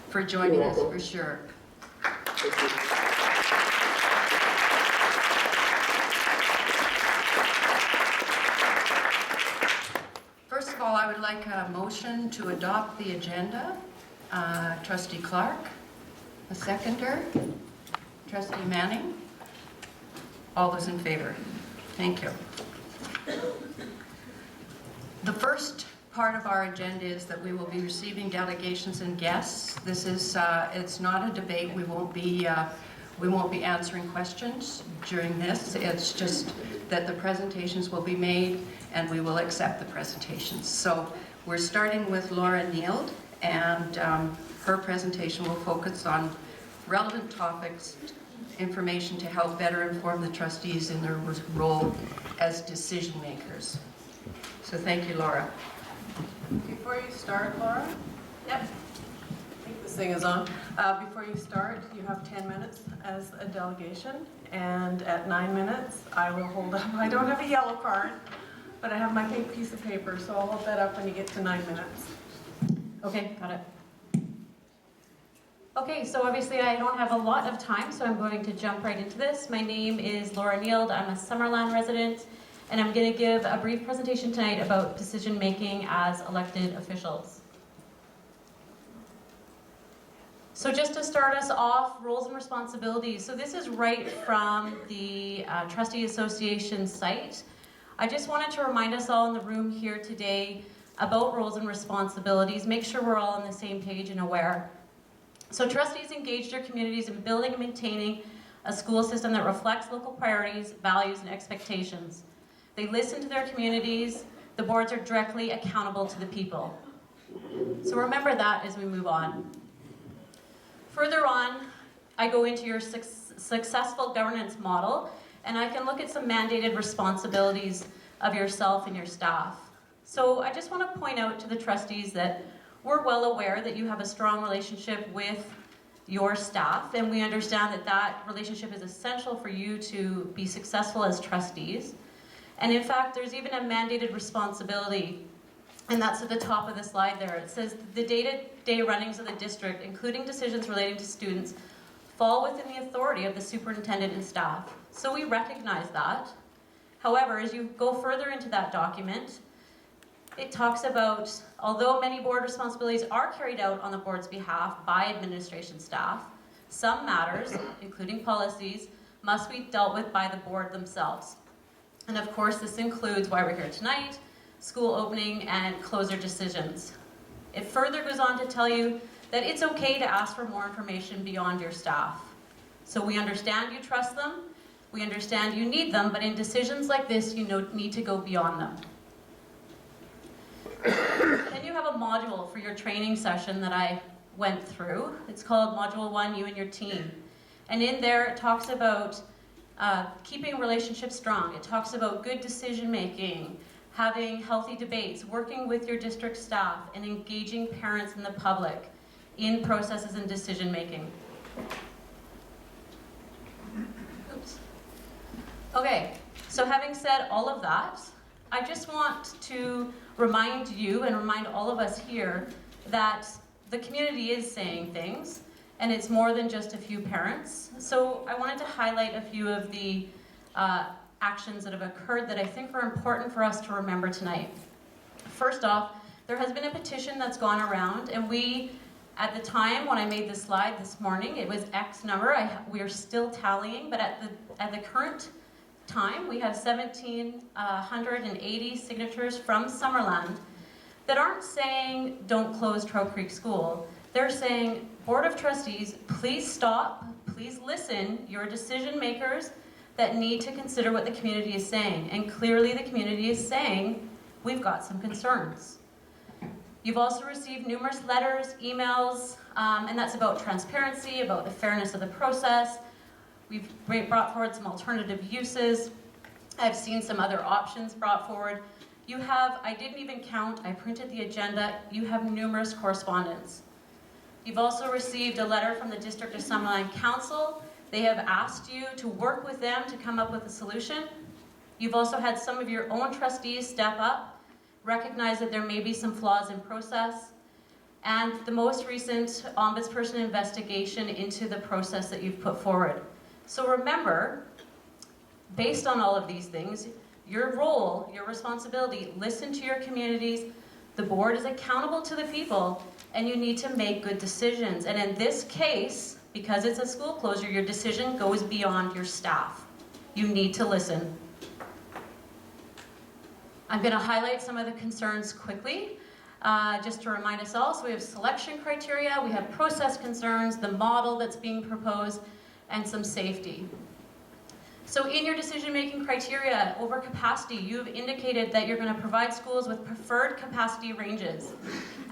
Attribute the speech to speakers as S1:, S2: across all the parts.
S1: for joining us, for sure. First of all, I would like a motion to adopt the agenda. Trustee Clark, a seconder. Trustee Manning. All those in favor? Thank you. The first part of our agenda is that we will be receiving delegations and guests. This is, it's not a debate. We won't be answering questions during this. It's just that the presentations will be made and we will accept the presentations. So we're starting with Laura Neild, and her presentation will focus on relevant topics, information to help better inform the trustees in their role as decision makers. So thank you, Laura.
S2: Before you start, Laura? Yep. I think this thing is on. Before you start, you have 10 minutes as a delegation, and at 9 minutes, I will hold up. I don't have a yellow card, but I have my pink piece of paper, so I'll hold that up when you get to 9 minutes.
S3: Okay, got it. Okay, so obviously I don't have a lot of time, so I'm going to jump right into this. My name is Laura Neild. I'm a Summerland resident, and I'm going to give a brief presentation tonight about decision making as elected officials. So just to start us off, roles and responsibilities. So this is right from the Trustee Association site. I just wanted to remind us all in the room here today about roles and responsibilities, make sure we're all on the same page and aware. So trustees engage their communities in building and maintaining a school system that reflects local priorities, values, and expectations. They listen to their communities. The boards are directly accountable to the people. So remember that as we move on. Further on, I go into your successful governance model, and I can look at some mandated responsibilities of yourself and your staff. So I just want to point out to the trustees that we're well aware that you have a strong relationship with your staff, and we understand that that relationship is essential for you to be successful as trustees. And in fact, there's even a mandated responsibility, and that's at the top of the slide there. It says the day-to-day runnings of the district, including decisions relating to students, fall within the authority of the superintendent and staff. So we recognize that. However, as you go further into that document, it talks about, although many board responsibilities are carried out on the board's behalf by administration staff, some matters, including policies, must be dealt with by the board themselves. And of course, this includes why we're here tonight, school opening and closure decisions. It further goes on to tell you that it's okay to ask for more information beyond your staff. So we understand you trust them, we understand you need them, but in decisions like this, you need to go beyond them. Then you have a module for your training session that I went through. It's called Module 1, You and Your Team. And in there, it talks about keeping relationships strong. It talks about good decision making, having healthy debates, working with your district staff, and engaging parents and the public in processes and decision making. Oops. Okay, so having said all of that, I just want to remind you and remind all of us here that the community is saying things, and it's more than just a few parents. So I wanted to highlight a few of the actions that have occurred that I think are important for us to remember tonight. First off, there has been a petition that's gone around, and we, at the time when I made this slide this morning, it was X number. We are still tallying, but at the current time, we have 1,780 signatures from Summerland that aren't saying don't close Trout Creek School. They're saying, Board of Trustees, please stop, please listen, you're decision makers that need to consider what the community is saying. And clearly the community is saying, we've got some concerns. You've also received numerous letters, emails, and that's about transparency, about the fairness of the process. We've brought forward some alternative uses. I've seen some other options brought forward. You have, I didn't even count, I printed the agenda, you have numerous correspondence. You've also received a letter from the District of Summerland Council. They have asked you to work with them to come up with a solution. You've also had some of your own trustees step up, recognize that there may be some flaws in process, and the most recent ombudsperson investigation into the process that you've put forward. So remember, based on all of these things, your role, your responsibility, listen to your communities. The board is accountable to the people, and you need to make good decisions. And in this case, because it's a school closure, your decision goes beyond your staff. You need to listen. I'm going to highlight some of the concerns quickly, just to remind us all. So we have selection criteria, we have process concerns, the model that's being proposed, and some safety. So in your decision-making criteria, overcapacity, you've indicated that you're going to provide schools with preferred capacity ranges.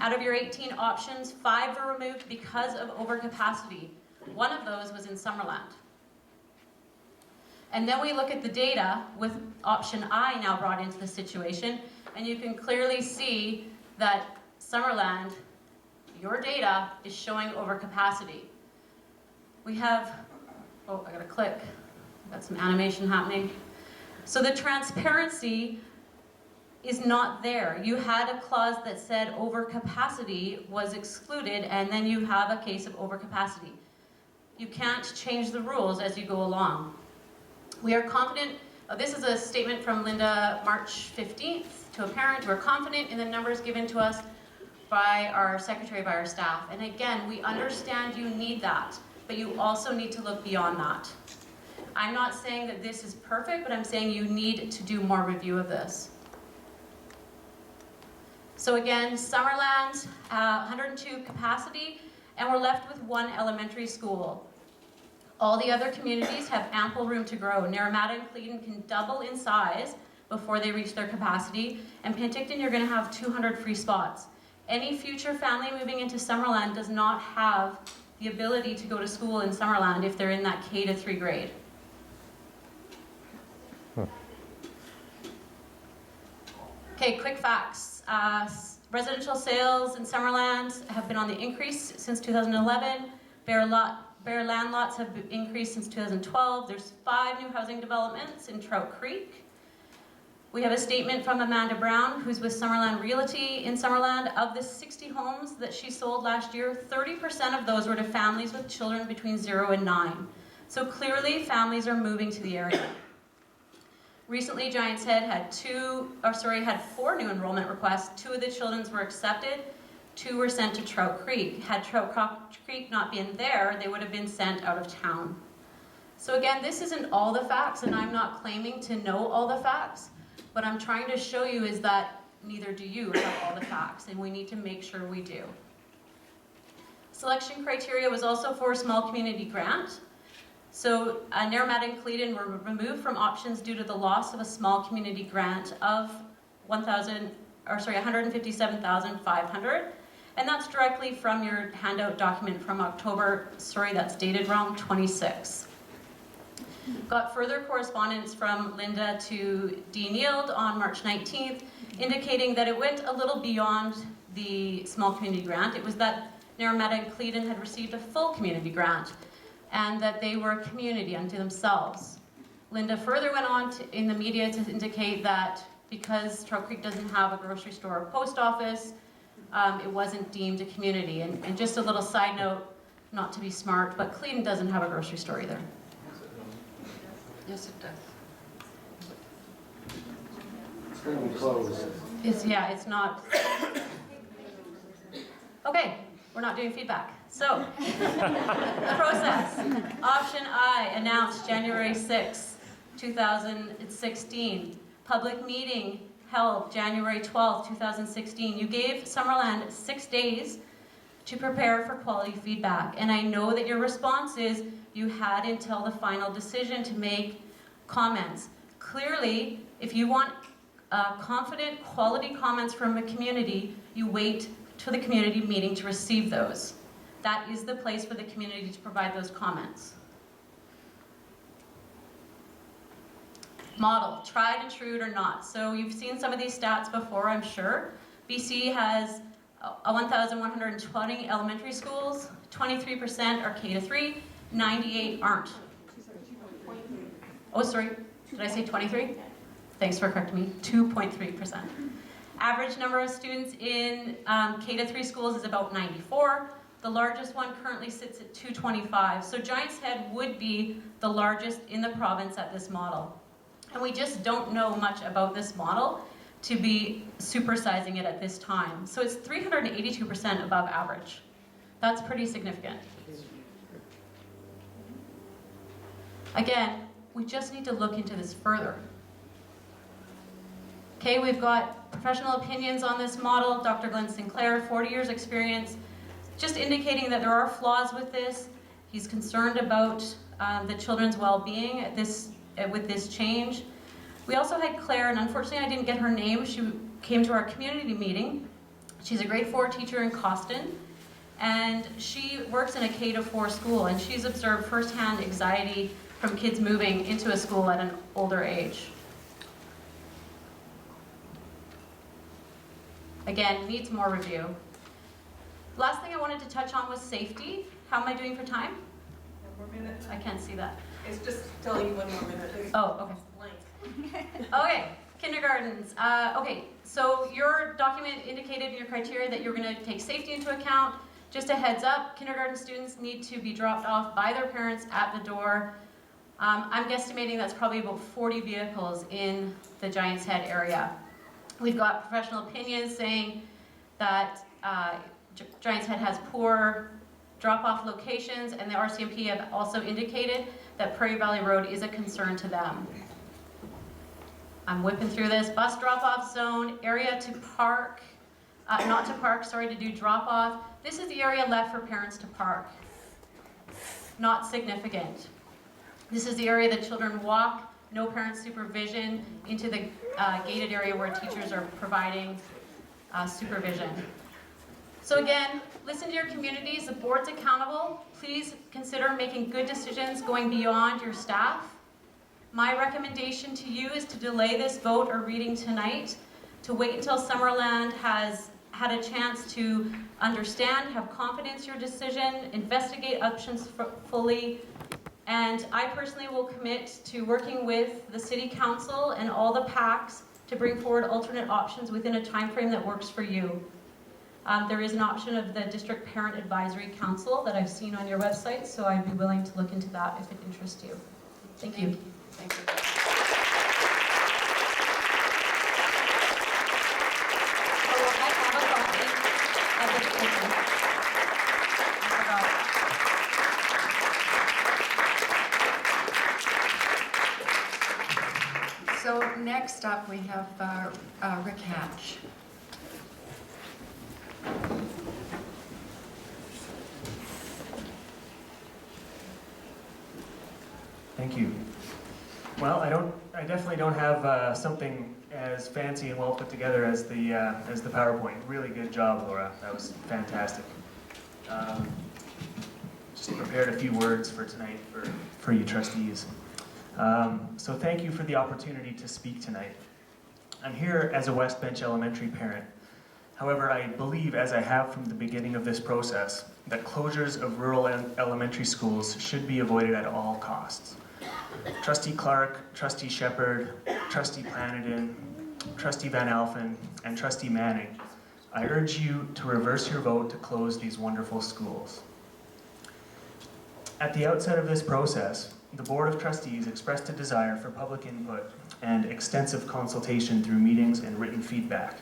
S3: Out of your 18 options, 5 were removed because of overcapacity. One of those was in Summerland. And then we look at the data with option I now brought into the situation, and you can clearly see that Summerland, your data is showing overcapacity. We have, oh, I gotta click. Got some animation happening. So the transparency is not there. You had a clause that said overcapacity was excluded, and then you have a case of overcapacity. You can't change the rules as you go along. We are confident, this is a statement from Linda, March 15th, to a parent. We're confident in the numbers given to us by our secretary, by our staff. And again, we understand you need that, but you also need to look beyond that. I'm not saying that this is perfect, but I'm saying you need to do more review of this. So again, Summerland, 102 capacity, and we're left with 1 elementary school. All the other communities have ample room to grow. Naramata and Cleveland can double in size before they reach their capacity, and Penticton, you're going to have 200 free spots. Any future family moving into Summerland does not have the ability to go to school in Summerland if they're in that K to 3 grade. Okay, quick facts. Residential sales in Summerland have been on the increase since 2011. Bare land lots have increased since 2012. There's 5 new housing developments in Trout Creek. We have a statement from Amanda Brown, who's with Summerland Realty in Summerland. Of the 60 homes that she sold last year, 30% of those were to families with children between 0 and 9. So clearly, families are moving to the area. Recently, Giants Head had 4 new enrollment requests. 2 of the children were accepted, 2 were sent to Trout Creek. Had Trout Creek not been there, they would have been sent out of town. So again, this isn't all the facts, and I'm not claiming to know all the facts. What I'm trying to show you is that neither do you have all the facts, and we need to make sure we do. Selection criteria was also for a small community grant. So Naramata and Cleveland were removed from options due to the loss of a small community grant of $157,500, and that's directly from your handout document from October. That's dated wrong, 26. Got further correspondence from Linda to Dean Yield on March 19th, indicating that it went a little beyond the small community grant. It was that Naramata and Cleveland had received a full community grant, and that they were a community unto themselves. Linda further went on in the media to indicate that because Trout Creek doesn't have a grocery store or post office, it wasn't deemed a community. And just a little side note, not to be smart, but Cleveland doesn't have a grocery store either.
S1: Yes, it does.
S4: It's going to be closed.
S3: It's not. Okay, we're not doing feedback. So, the process. Option I, announced January 6, 2016. Public meeting held January 12, 2016. You gave Summerland 6 days to prepare for quality feedback. And I know that your response is you had until the final decision to make comments. Clearly, if you want confident, quality comments from a community, you wait till the community meeting to receive those. That is the place for the community to provide those comments. Model, tried and true or not. So you've seen some of these stats before, I'm sure. BC has 1,120 elementary schools, 23% are K to 3, 98 aren't. Oh, sorry, did I say 23? Thanks for correcting me, 2.3%. Average number of students in K-3 schools is about 94. The largest one currently sits at 225. So Giants Head would be the largest in the province at this model. And we just don't know much about this model to be supersizing it at this time. So it's 382% above average. That's pretty significant. Again, we just need to look into this further. Okay, we've got professional opinions on this model. Dr. Glenn Sinclair, 40 years experience, just indicating that there are flaws with this. He's concerned about the children's well-being with this change. We also had Claire, and unfortunately I didn't get her name. She came to our community meeting. She's a grade 4 teacher in Coston, and she works in a K-4 school, and she's observed firsthand anxiety from kids moving into a school at an older age. Again, needs more review. Last thing I wanted to touch on was safety. How am I doing for time?
S2: 1 more minute.
S3: I can't see that.
S2: It's just telling you 1 more minute.
S3: Oh, okay.
S2: Blank.
S3: Okay, kindergartens. Okay, so your document indicated in your criteria that you're going to take safety into account. Just a heads up, kindergarten students need to be dropped off by their parents at the door. I'm guesstimating that's probably about 40 vehicles in the Giants Head area. We've got professional opinions saying that Giants Head has poor drop-off locations, and the RCMP have also indicated that Prairie Valley Road is a concern to them. I'm whipping through this. Bus drop-off zone, area to park, not to park, sorry, to do drop-off. This is the area left for parents to park. Not significant. This is the area that children walk, no parent supervision, into the gated area where teachers are providing supervision. So again, listen to your communities. The board's accountable. Please consider making good decisions going beyond your staff. My recommendation to you is to delay this vote or reading tonight, to wait until Summerland has had a chance to understand, have confidence in your decision, investigate options fully, and I personally will commit to working with the City Council and all the PACs to bring forward alternate options within a time frame that works for you. There is an option of the District Parent Advisory Council that I've seen on your website, so I'd be willing to look into that if it interests you. Thank you.
S1: Thank you.
S3: Oh, I have a copy of the decision. I forgot.
S1: So next up, we have Rick Hatch.
S4: Thank you. Well, I definitely don't have something as fancy and well put together as the PowerPoint. Really good job, Laura. That was fantastic. Just prepared a few words for tonight for you trustees. So thank you for the opportunity to speak tonight. I'm here as a West Bench Elementary parent. However, I believe, as I have from the beginning of this process, that closures of rural elementary schools should be avoided at all costs. Trustee Clark, Trustee Shepherd, Trustee Planadin, Trustee Van Alphen, and Trustee Manning, I urge you to reverse your vote to close these wonderful schools. At the outset of this process, the Board of Trustees expressed a desire for public input and extensive consultation through meetings and written feedback.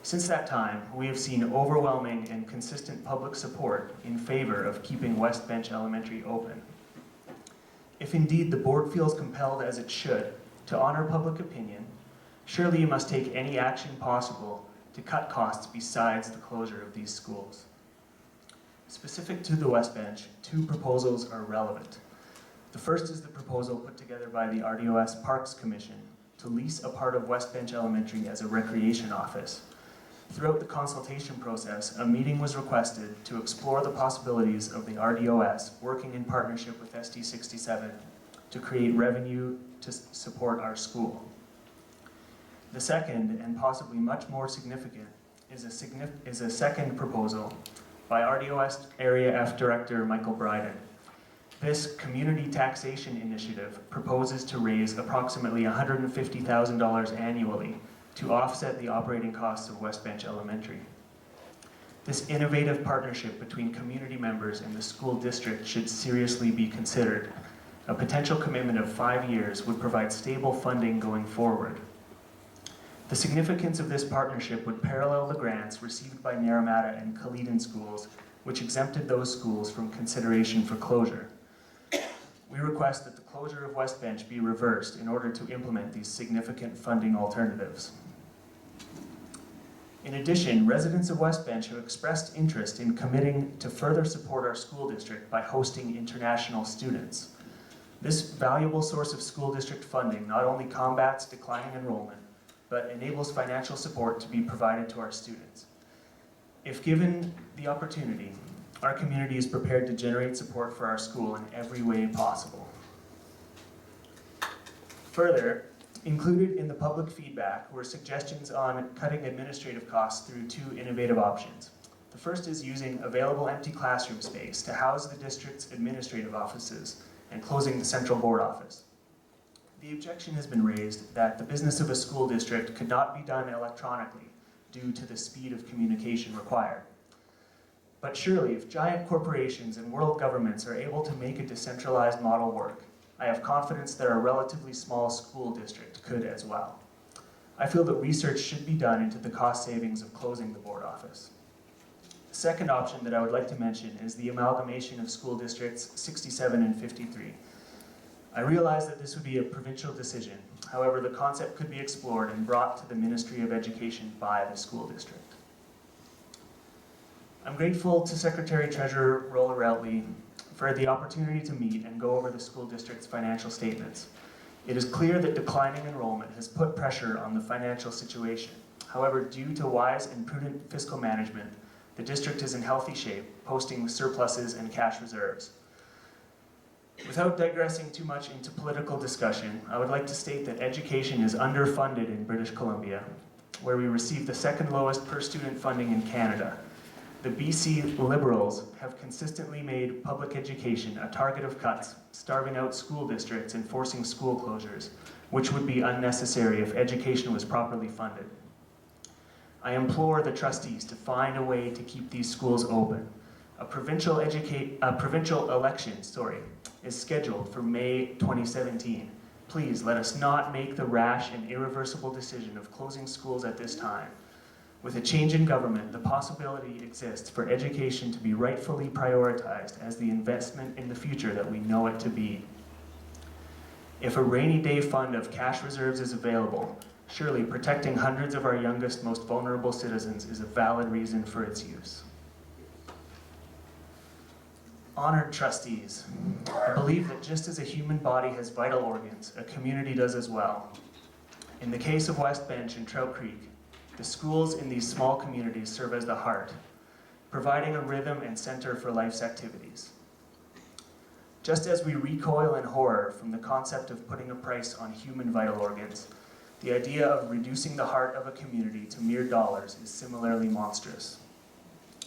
S4: Since that time, we have seen overwhelming and consistent public support in favor of keeping West Bench Elementary open. If indeed the board feels compelled, as it should, to honor public opinion, surely you must take any action possible to cut costs besides the closure of these schools. Specific to the West Bench, two proposals are relevant. The first is the proposal put together by the RDOS Parks Commission to lease a part of West Bench Elementary as a recreation office. Throughout the consultation process, a meeting was requested to explore the possibilities of the RDOS working in partnership with SD67 to create revenue to support our school. The second, and possibly much more significant, is a second proposal by RDOS Area F Director Michael Bryden. This community taxation initiative proposes to raise approximately $150,000 annually to offset the operating costs of West Bench Elementary. This innovative partnership between community members and the school district should seriously be considered. A potential commitment of 5 years would provide stable funding going forward. The significance of this partnership would parallel the grants received by Naramata and Kaleden schools, which exempted those schools from consideration for closure. We request that the closure of West Bench be reversed in order to implement these significant funding alternatives. In addition, residents of West Bench have expressed interest in committing to further support our school district by hosting international students. This valuable source of school district funding not only combats declining enrollment, but enables financial support to be provided to our students. If given the opportunity, our community is prepared to generate support for our school in every way possible. Further, included in the public feedback were suggestions on cutting administrative costs through 2 innovative options. The first is using available empty classroom space to house the district's administrative offices and closing the central board office. The objection has been raised that the business of a school district could not be done electronically due to the speed of communication required. But surely, if giant corporations and world governments are able to make a decentralized model work, I have confidence that our relatively small school district could as well. I feel that research should be done into the cost savings of closing the board office. The second option that I would like to mention is the amalgamation of school districts 67 and 53. I realize that this would be a provincial decision. However, the concept could be explored and brought to the Ministry of Education by the school district. I'm grateful to Secretary Treasurer Rolla Routley for the opportunity to meet and go over the school district's financial statements. It is clear that declining enrollment has put pressure on the financial situation. However, due to wise and prudent fiscal management, the district is in healthy shape, posting surpluses and cash reserves. Without digressing too much into political discussion, I would like to state that education is underfunded in British Columbia, where we receive the second lowest per student funding in Canada. The BC Liberals have consistently made public education a target of cuts, starving out school districts and forcing school closures, which would be unnecessary if education was properly funded. I implore the trustees to find a way to keep these schools open. A provincial election is scheduled for May 2017. Please let us not make the rash and irreversible decision of closing schools at this time. With a change in government, the possibility exists for education to be rightfully prioritized as the investment in the future that we know it to be. If a rainy day fund of cash reserves is available, surely protecting hundreds of our youngest, most vulnerable citizens is a valid reason for its use. Honored trustees, I believe that just as a human body has vital organs, a community does as well. In the case of West Bench and Trout Creek, the schools in these small communities serve as the heart, providing a rhythm and center for life's activities. Just as we recoil in horror from the concept of putting a price on human vital organs, the idea of reducing the heart of a community to mere dollars is similarly monstrous.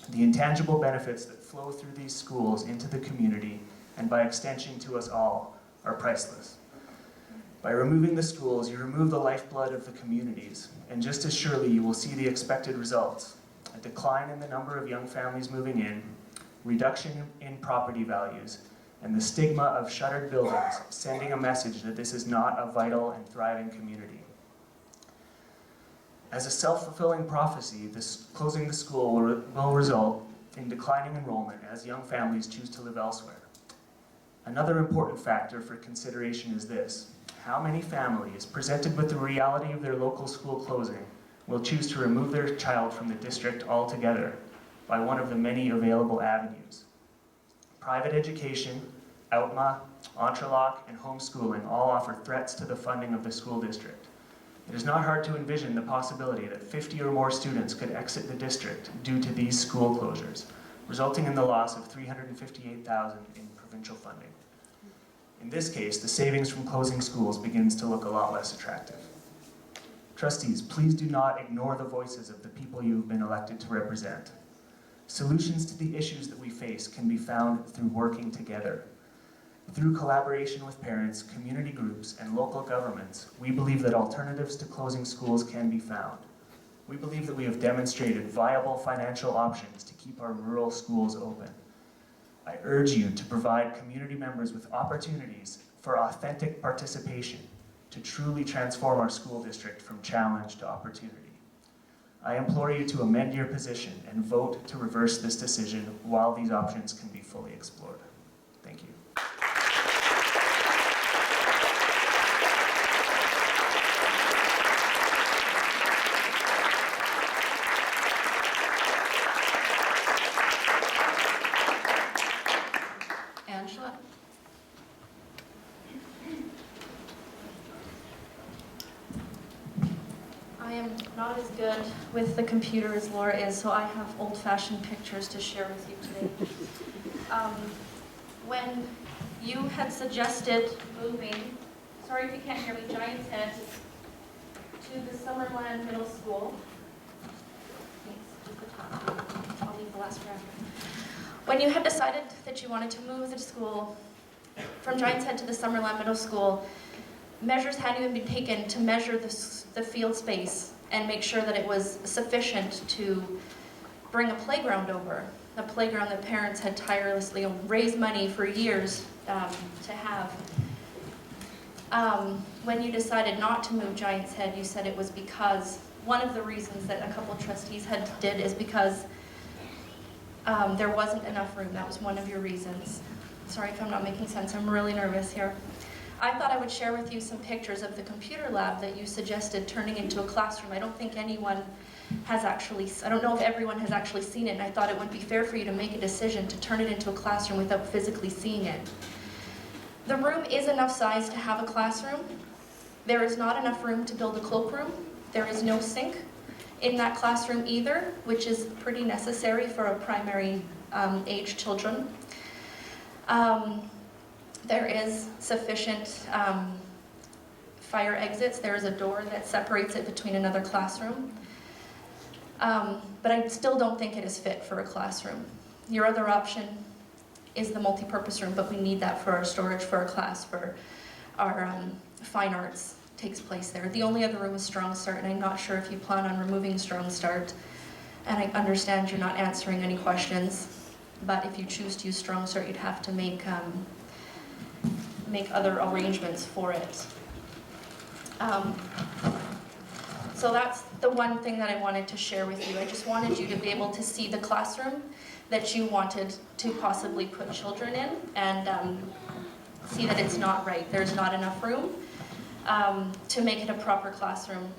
S4: The intangible benefits that flow through these schools into the community, and by extension to us all, are priceless. By removing the schools, you remove the lifeblood of the communities, and just as surely you will see the expected results: a decline in the number of young families moving in, reduction in property values, and the stigma of shuttered buildings, sending a message that this is not a vital and thriving community. As a self-fulfilling prophecy, closing the school will result in declining enrollment as young families choose to live elsewhere. Another important factor for consideration is this: how many families, presented with the reality of their local school closing, will choose to remove their child from the district altogether by one of the many available avenues? Private education, OUTMA, Entrelock, and homeschooling all offer threats to the funding of the school district. It is not hard to envision the possibility that 50 or more students could exit the district due to these school closures, resulting in the loss of $358,000 in provincial funding. In this case, the savings from closing schools begins to look a lot less attractive. Trustees, please do not ignore the voices of the people you have been elected to represent. Solutions to the issues that we face can be found through working together. Through collaboration with parents, community groups, and local governments, we believe that alternatives to closing schools can be found. We believe that we have demonstrated viable financial options to keep our rural schools open. I urge you to provide community members with opportunities for authentic participation to truly transform our school district from challenge to opportunity. I implore you to amend your position and vote to reverse this decision while these options can be fully explored. Thank you.
S1: Angela?
S3: I am not as good with the computer as Laura is, so I have old-fashioned pictures to share with you today. When you had suggested moving, sorry if you can't hear me, Giant's Head to the Summerland Middle School. I'll leave the last forever. When you had decided that you wanted to move the school from Giant's Head to the Summerland Middle School, measures hadn't even been taken to measure the field space and make sure that it was sufficient to bring a playground over. A playground that parents had tirelessly raised money for years to have. When you decided not to move Giant's Head, you said it was because, one of the reasons that a couple of trustees did is because there wasn't enough room. That was one of your reasons. Sorry if I'm not making sense, I'm really nervous here. I thought I would share with you some pictures of the computer lab that you suggested turning into a classroom. I don't think anyone has actually, I don't know if everyone has actually seen it, and I thought it wouldn't be fair for you to make a decision to turn it into a classroom without physically seeing it. The room is enough size to have a classroom. There is not enough room to build a cloakroom. There is no sink in that classroom either, which is pretty necessary for a primary age children. There is sufficient fire exits. There is a door that separates it between another classroom. But I still don't think it is fit for a classroom. Your other option is the multi-purpose room, but we need that for our storage for our class, for our fine arts takes place there. The only other room is Strong Start, and I'm not sure if you plan on removing Strong Start. And I understand you're not answering any questions, but if you choose to use Strong Start, you'd have to make other arrangements for it. So that's the one thing that I wanted to share with you. I just wanted you to be able to see the classroom that you wanted to possibly put children in, and see that it's not right. There's not enough room to make it a proper classroom.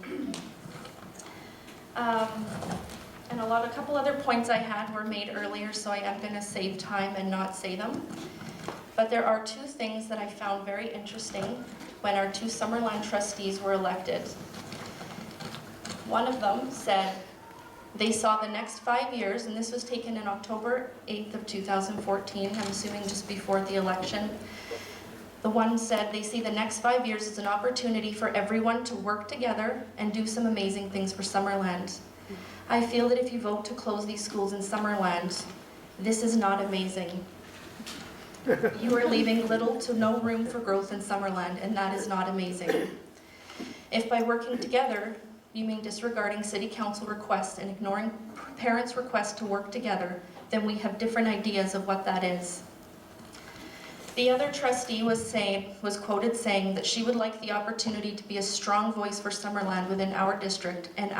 S3: And a couple other points I had were made earlier, so I am going to save time and not say them. But there are two things that I found very interesting when our two Summerland trustees were elected. One of them said they saw the next 5 years, and this was taken in October 8th of 2014, I'm assuming just before the election. The one said they see the next 5 years as an opportunity for everyone to work together and do some amazing things for Summerland. I feel that if you vote to close these schools in Summerland, this is not amazing. You are leaving little to no room for growth in Summerland, and that is not amazing. If by working together, you mean disregarding City Council requests and ignoring parents' requests to work together, then we have different ideas of what that is. The other trustee was quoted saying that she would like the opportunity to be a strong voice for Summerland within our district and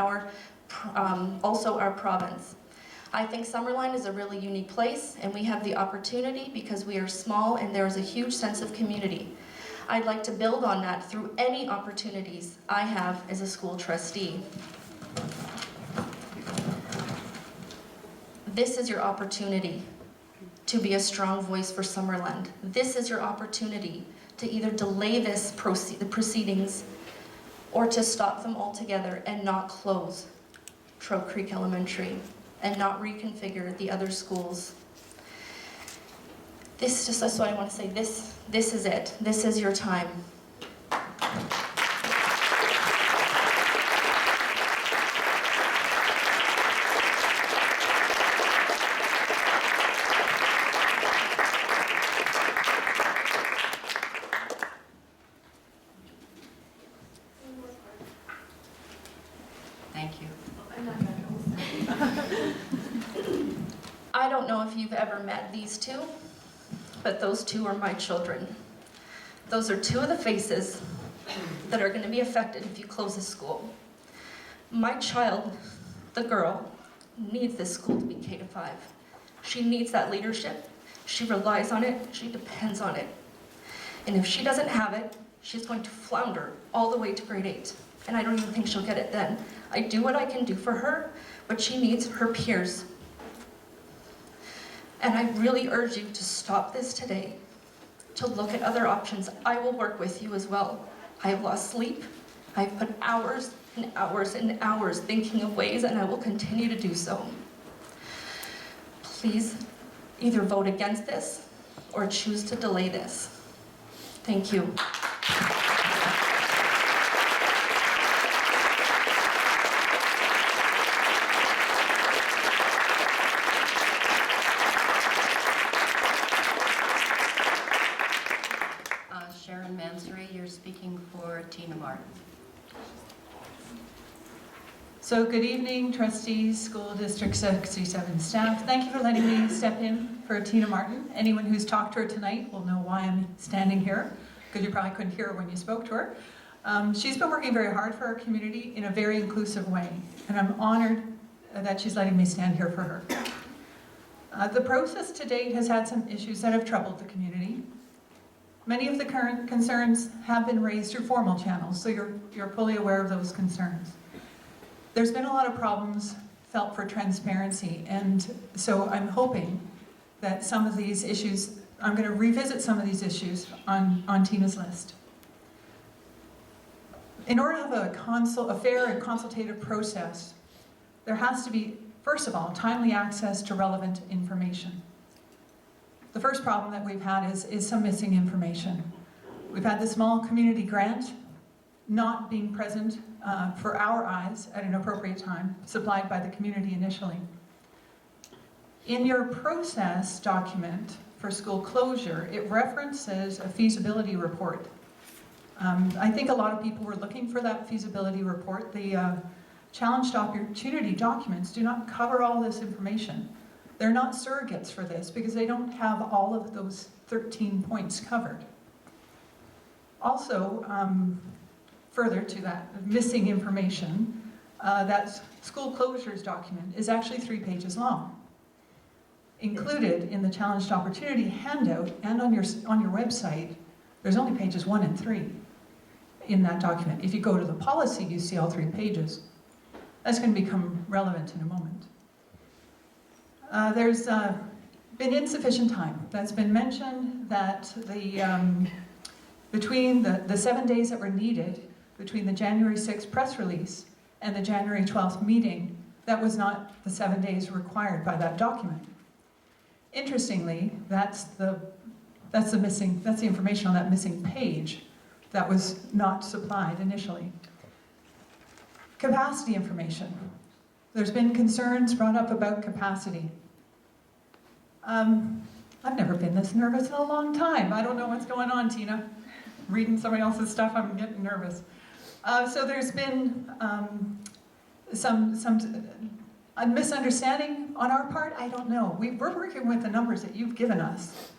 S3: also our province. I think Summerland is a really unique place, and we have the opportunity because we are small and there is a huge sense of community. I'd like to build on that through any opportunities I have as a school trustee. This is your opportunity to be a strong voice for Summerland. This is your opportunity to either delay the proceedings or to stop them altogether and not close Trout Creek Elementary and not reconfigure the other schools. That's what I want to say. This is it. This is your time.
S1: Thank you.
S5: I don't know if you've ever met these two, but those two are my children. Those are two of the faces that are going to be affected if you close the school. My child, the girl, needs this school to be K-5. She needs that leadership. She relies on it. She depends on it. And if she doesn't have it, she's going to flounder all the way to grade 8. And I don't even think she'll get it then. I do what I can do for her, but she needs her peers. And I really urge you to stop this today, to look at other options. I will work with you as well. I have lost sleep. I've put hours and hours and hours thinking of ways, and I will continue to do so. Please either vote against this or choose to delay this. Thank you.
S1: Sharon Mansouri, you're speaking for Tina Martin.
S6: So good evening, trustees, school district 67 staff. Thank you for letting me step in for Tina Martin. Anyone who's talked to her tonight will know why I'm standing here, because you probably couldn't hear her when you spoke to her. She's been working very hard for our community in a very inclusive way, and I'm honored that she's letting me stand here for her. The process to date has had some issues that have troubled the community. Many of the current concerns have been raised through formal channels, so you're fully aware of those concerns. There's been a lot of problems felt for transparency, and so I'm hoping that some of these issues, I'm going to revisit some of these issues on Tina's list. In order to have a fair and consultative process, there has to be, first of all, timely access to relevant information. The first problem that we've had is some missing information. We've had the small community grant not being present for our eyes at an appropriate time, supplied by the community initially. In your process document for school closure, it references a feasibility report. I think a lot of people were looking for that feasibility report. The challenged opportunity documents do not cover all this information. They're not surrogates for this because they don't have all of those 13 points covered. Also, further to that missing information, that school closures document is actually 3 pages long. Included in the challenged opportunity handout and on your website, there's only pages 1 and 3 in that document. If you go to the policy, you see all 3 pages. That's going to become relevant in a moment. There's been insufficient time. That's been mentioned that between the 7 days that were needed between the January 6th press release and the January 12th meeting, that was not the 7 days required by that document. Interestingly, that's the information on that missing page that was not supplied initially. Capacity information. There's been concerns brought up about capacity. I've never been this nervous in a long time. I don't know what's going on, Tina. Reading somebody else's stuff, I'm getting nervous. So there's been some misunderstanding on our part. I don't know. We're working with the numbers that you've given us.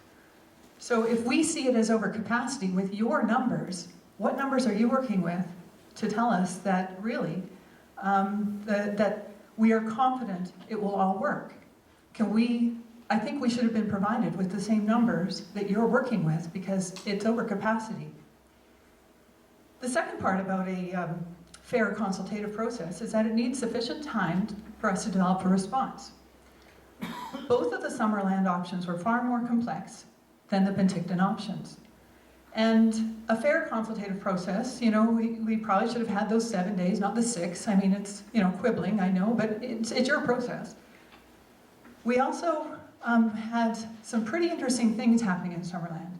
S6: So if we see it as overcapacity with your numbers, what numbers are you working with to tell us that really that we are confident it will all work? I think we should have been provided with the same numbers that you're working with because it's overcapacity. The second part about a fair consultative process is that it needs sufficient time for us to develop a response. Both of the Summerland options were far more complex than the Penticton options. And a fair consultative process, we probably should have had those 7 days, not the 6. I mean, it's, quibbling, I know, but it's your process. We also had some pretty interesting things happening in Summerland.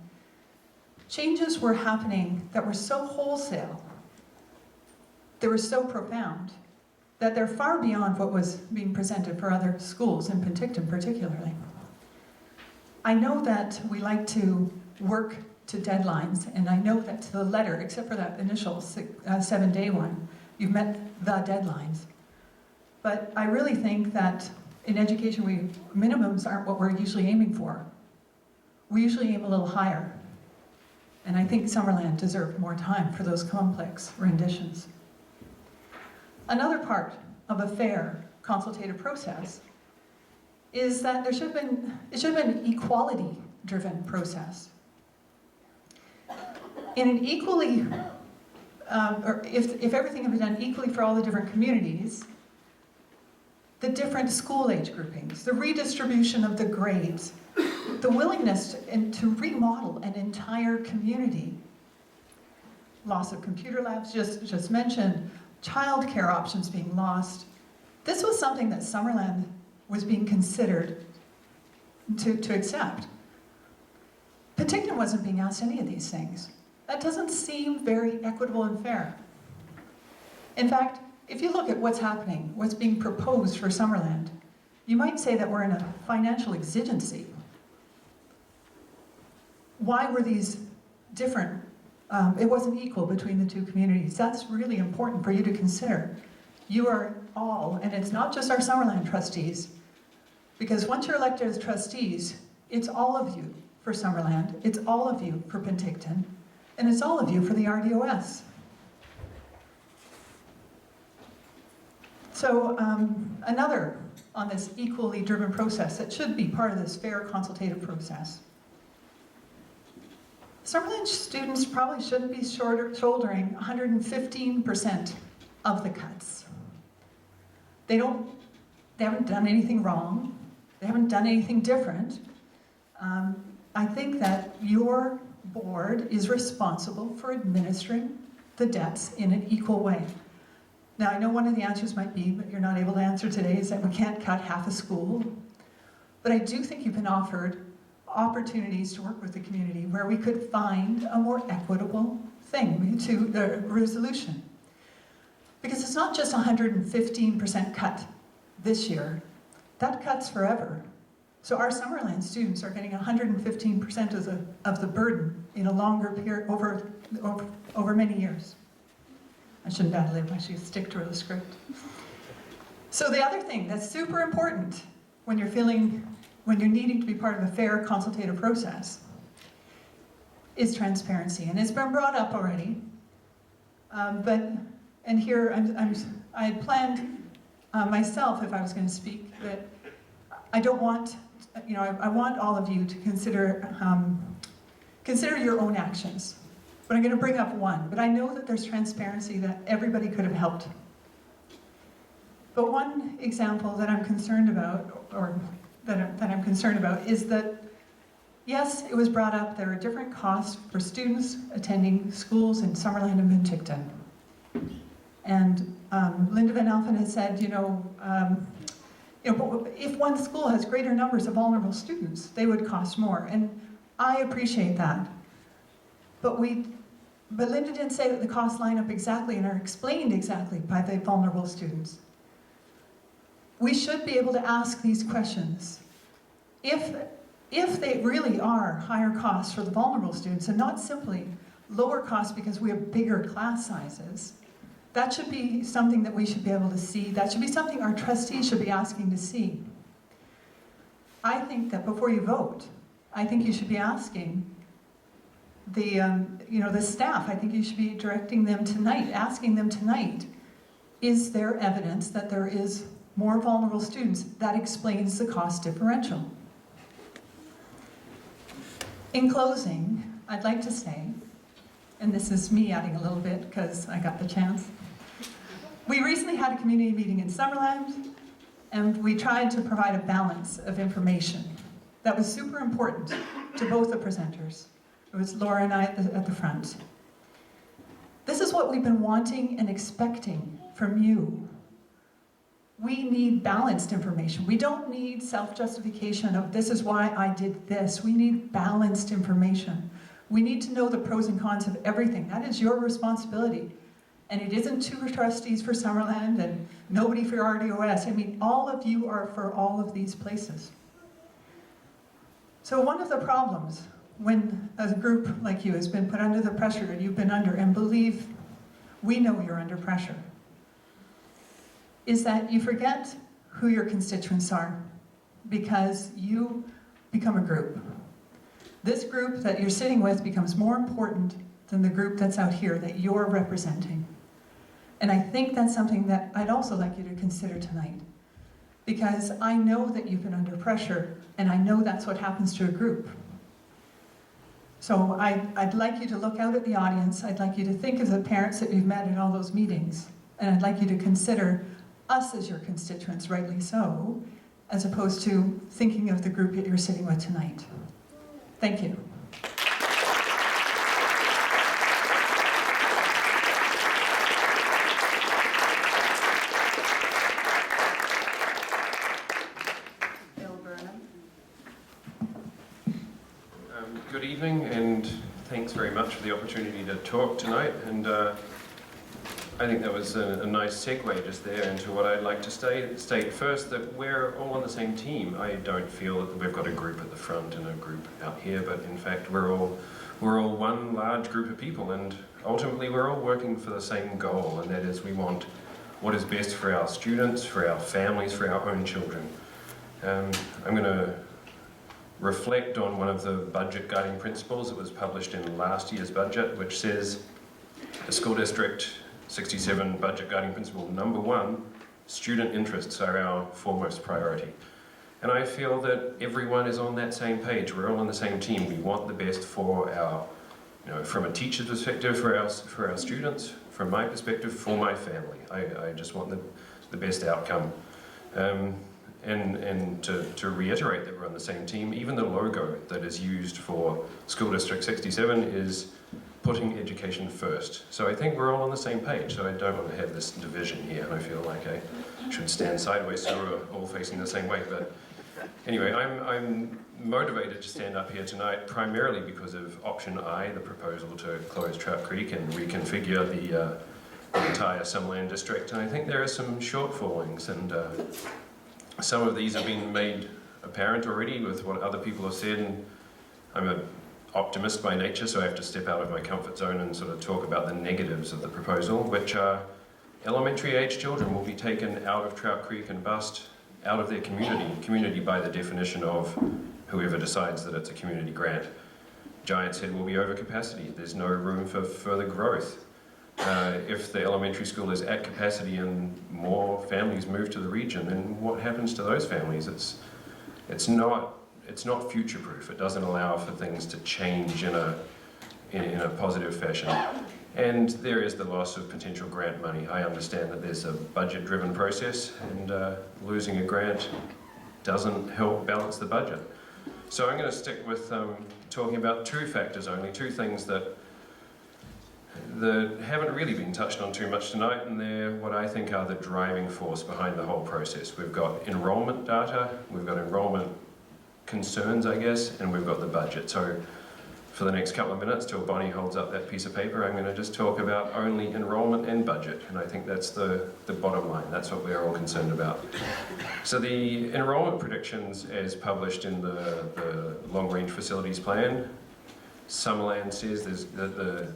S6: Changes were happening that were so wholesale, they were so profound, that they're far beyond what was being presented for other schools, in Penticton particularly. I know that we like to work to deadlines, and I know that to the letter, except for that initial 7-day one, you've met the deadlines. But I really think that in education, minimums aren't what we're usually aiming for. We usually aim a little higher. And I think Summerland deserved more time for those complex renditions. Another part of a fair consultative process is that it should have been an equality-driven process. In an equally, or if everything had been done equally for all the different communities, the different school age groupings, the redistribution of the grades, the willingness to remodel an entire community, loss of computer labs, just mentioned, childcare options being lost. This was something that Summerland was being considered to accept. Penticton wasn't being asked any of these things. That doesn't seem very equitable and fair. In fact, if you look at what's happening, what's being proposed for Summerland, you might say that we're in a financial exigency. Why were these different? It wasn't equal between the two communities. That's really important for you to consider. You are all, and it's not just our Summerland trustees, because once you're elected as trustees, it's all of you for Summerland, it's all of you for Penticton, and it's all of you for the RDOS. So another on this equally driven process that should be part of this fair consultative process. Summerland students probably shouldn't be shouldering 115% of the cuts. They haven't done anything wrong. They haven't done anything different. I think that your board is responsible for administering the debts in an equal way. Now, I know one of the answers might be, but you're not able to answer today, is that we can't cut half a school. But I do think you've been offered opportunities to work with the community where we could find a more equitable thing to the resolution. Because it's not just 115% cut this year, that cuts forever. So our Summerland students are getting 115% of the burden in a longer period, over many years. I shouldn't ad-lib, I should stick to the script. So the other thing that's super important when you're needing to be part of a fair consultative process is transparency. And it's been brought up already, and here I had planned myself, if I was going to speak, that I don't want, I want all of you to consider your own actions. But I'm going to bring up one. But I know that there's transparency that everybody could have helped. But one example that I'm concerned about, or that I'm concerned about, is that, yes, it was brought up, there are different costs for students attending schools in Summerland and Penticton. And Linda Van Alphen has said, but if one school has greater numbers of vulnerable students, they would cost more. And I appreciate that. But Linda didn't say that the costs line up exactly and are explained exactly by the vulnerable students. We should be able to ask these questions. If they really are higher costs for the vulnerable students and not simply lower costs because we have bigger class sizes, that should be something that we should be able to see. That should be something our trustees should be asking to see. I think that before you vote, I think you should be asking the staff, I think you should be directing them tonight, asking them tonight, is there evidence that there is more vulnerable students? That explains the cost differential. In closing, I'd like to say, and this is me adding a little bit because I got the chance, we recently had a community meeting in Summerland, and we tried to provide a balance of information that was super important to both the presenters. It was Laura and I at the front. This is what we've been wanting and expecting from you. We need balanced information. We don't need self-justification of this is why I did this. We need balanced information. We need to know the pros and cons of everything. That is your responsibility. And it isn't two trustees for Summerland and nobody for RDOS. I mean, all of you are for all of these places. So one of the problems when a group like you has been put under the pressure that you've been under, and believe, we know you're under pressure. is that you forget who your constituents are because you become a group. This group that you're sitting with becomes more important than the group that's out here that you're representing. And I think that's something that I'd also like you to consider tonight, because I know that you've been under pressure, and I know that's what happens to a group. So I'd like you to look out at the audience. I'd like you to think of the parents that you've met in all those meetings, and I'd like you to consider us as your constituents, rightly so, as opposed to thinking of the group that you're sitting with tonight. Thank you.
S7: Good evening, and thanks very much for the opportunity to talk tonight. And I think that was a nice segue just there into what I'd like to state first, that we're all on the same team. I don't feel that we've got a group at the front and a group out here, but in fact we're all one large group of people, and ultimately we're all working for the same goal, and that is we want what is best for our students, for our families, for our own children. I'm going to reflect on one of the budget guiding principles that was published in last year's budget, which says the School District 67 budget guiding principle number 1, student interests are our foremost priority. And I feel that everyone is on that same page. We're all on the same team. We want the best for our, from a teacher's perspective, for our students, from my perspective, for my family. I just want the best outcome. And to reiterate that we're on the same team, even the logo that is used for School District 67 is putting education first. So I think we're all on the same page, so I don't want to have this division here, and I feel like I should stand sideways so we're all facing the same way. But anyway, I'm motivated to stand up here tonight primarily because of option I, the proposal to close Trout Creek and reconfigure the entire Summerland district. And I think there are some shortfallings, and some of these have been made apparent already with what other people have said, and I'm an optimist by nature, so I have to step out of my comfort zone and sort of talk about the negatives of the proposal, which are elementary age children will be taken out of Trout Creek and bused out of their community by the definition of whoever decides that it's a community grant. Giants Head will be over capacity. There's no room for further growth. If the elementary school is at capacity and more families move to the region, then what happens to those families? It's not future-proof. It doesn't allow for things to change in a positive fashion. And there is the loss of potential grant money. I understand that there's a budget-driven process, and losing a grant doesn't help balance the budget. So I'm going to stick with talking about two factors only, two things that haven't really been touched on too much tonight, and they're what I think are the driving force behind the whole process. We've got enrollment data, we've got enrollment concerns, I guess, and we've got the budget. So for the next couple of minutes, till Bonnie holds up that piece of paper, I'm going to just talk about only enrollment and budget, and I think that's the bottom line. That's what we're all concerned about. So the enrollment predictions as published in the long-range facilities plan, Summerland says there's the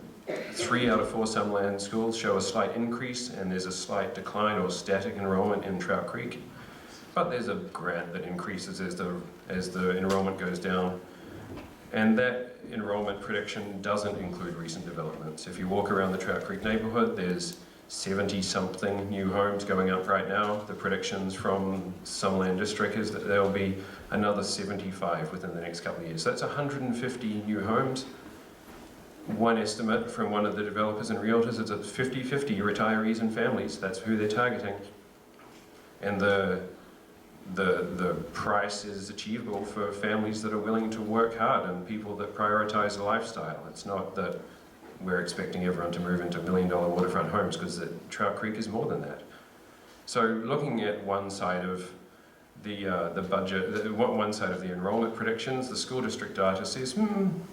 S7: 3 out of 4 Summerland schools show a slight increase, and there's a slight decline or static enrollment in Trout Creek. But there's a grant that increases as the enrollment goes down. And that enrollment prediction doesn't include recent developments. If you walk around the Trout Creek neighbourhood, there's 70-something new homes going up right now. The predictions from Summerland District is that there'll be another 75 within the next couple of years. So that's 150 new homes. One estimate from one of the developers and realtors is it's 50-50 retirees and families. That's who they're targeting. And the price is achievable for families that are willing to work hard and people that prioritize a lifestyle. It's not that we're expecting everyone to move into $1 million waterfront homes, because Trout Creek is more than that. So looking at one side of the budget, one side of the enrollment predictions, the school district data says,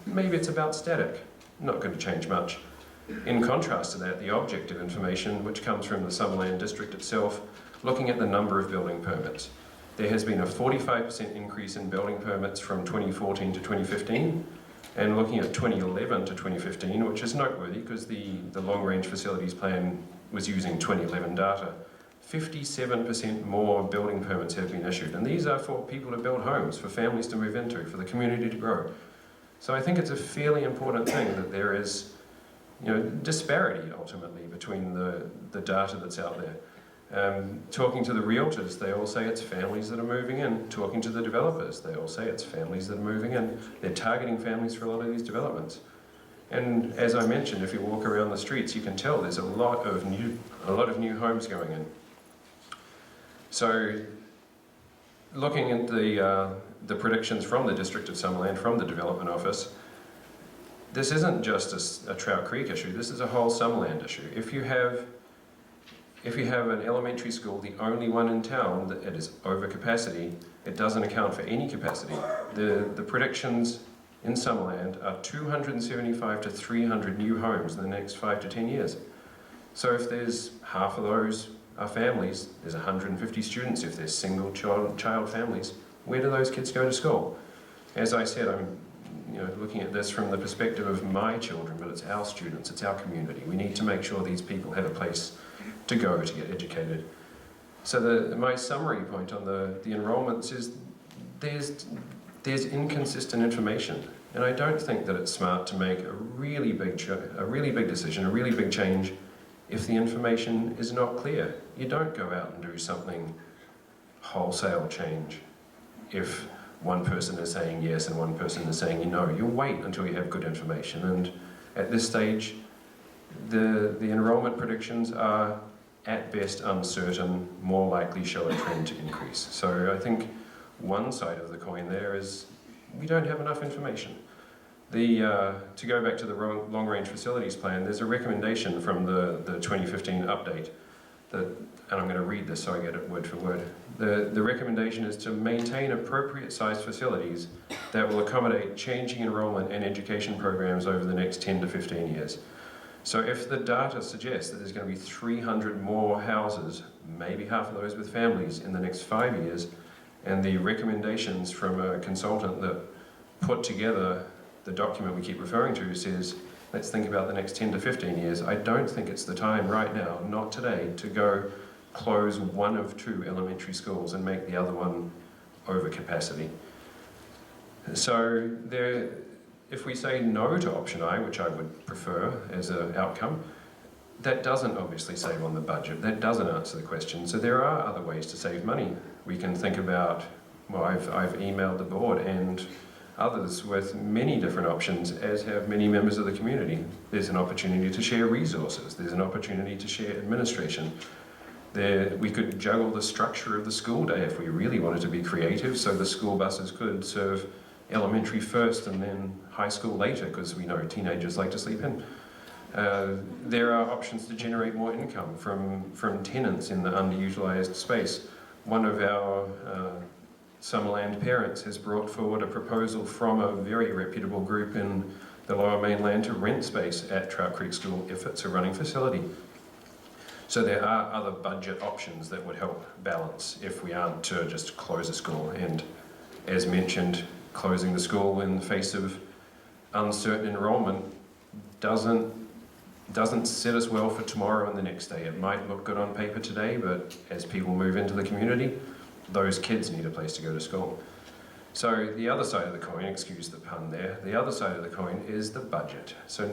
S7: maybe it's about static. Not going to change much. In contrast to that, the objective information, which comes from the Summerland District itself, looking at the number of building permits. There has been a 45% increase in building permits from 2014 to 2015, and looking at 2011 to 2015, which is noteworthy because the long-range facilities plan was using 2011 data. 57% more building permits have been issued, and these are for people to build homes, for families to move into, for the community to grow. So I think it's a fairly important thing that there is, disparity ultimately between the data that's out there. Talking to the realtors, they all say it's families that are moving in. Talking to the developers, they all say it's families that are moving in. They're targeting families for a lot of these developments. And as I mentioned, if you walk around the streets, you can tell there's a lot of new homes going in. So, looking at the predictions from the District of Summerland, from the Development Office, this isn't just a Trout Creek issue, this is a whole Summerland issue. If you have an elementary school, the only one in town that it is over capacity, it doesn't account for any capacity. The predictions in Summerland are 275 to 300 new homes in the next 5 to 10 years. So if there's half of those are families, there's 150 students. If there's single child families, where do those kids go to school? As I said, I'm looking at this from the perspective of my children, but it's our students, it's our community. We need to make sure these people have a place to go to get educated. So my summary point on the enrollments is there's inconsistent information, and I don't think that it's smart to make a really big decision, a really big change, if the information is not clear. You don't go out and do something wholesale change if one person is saying yes and one person is saying no. You wait until you have good information, and at this stage the enrollment predictions are at best uncertain, more likely show a trend to increase. So I think one side of the coin there is we don't have enough information. To go back to the long-range facilities plan, there's a recommendation from the 2015 update, and I'm going to read this so I get it word for word. The recommendation is to maintain appropriate sized facilities that will accommodate changing enrollment and education programs over the next 10 to 15 years. So if the data suggests that there's going to be 300 more houses, maybe half of those with families, in the next 5 years, and the recommendations from a consultant that put together the document we keep referring to says, let's think about the next 10 to 15 years, I don't think it's the time right now, not today, to go close one of 2 elementary schools and make the other one over capacity. So if we say no to option I, which I would prefer as an outcome, that doesn't obviously save on the budget, that doesn't answer the question. So there are other ways to save money. We can think about, well, I've emailed the board and others with many different options, as have many members of the community. There's an opportunity to share resources, there's an opportunity to share administration. We could juggle the structure of the school day if we really wanted to be creative, so the school buses could serve elementary first and then high school later, because we know teenagers like to sleep in. There are options to generate more income from tenants in the underutilised space. One of our Summerland parents has brought forward a proposal from a very reputable group in the Lower Mainland to rent space at Trout Creek School if it's a running facility. So there are other budget options that would help balance if we aren't to just close a school. And as mentioned, closing the school in the face of uncertain enrollment doesn't set us well for tomorrow and the next day. It might look good on paper today, but as people move into the community, those kids need a place to go to school. So the other side of the coin, excuse the pun there, the other side of the coin is the budget. So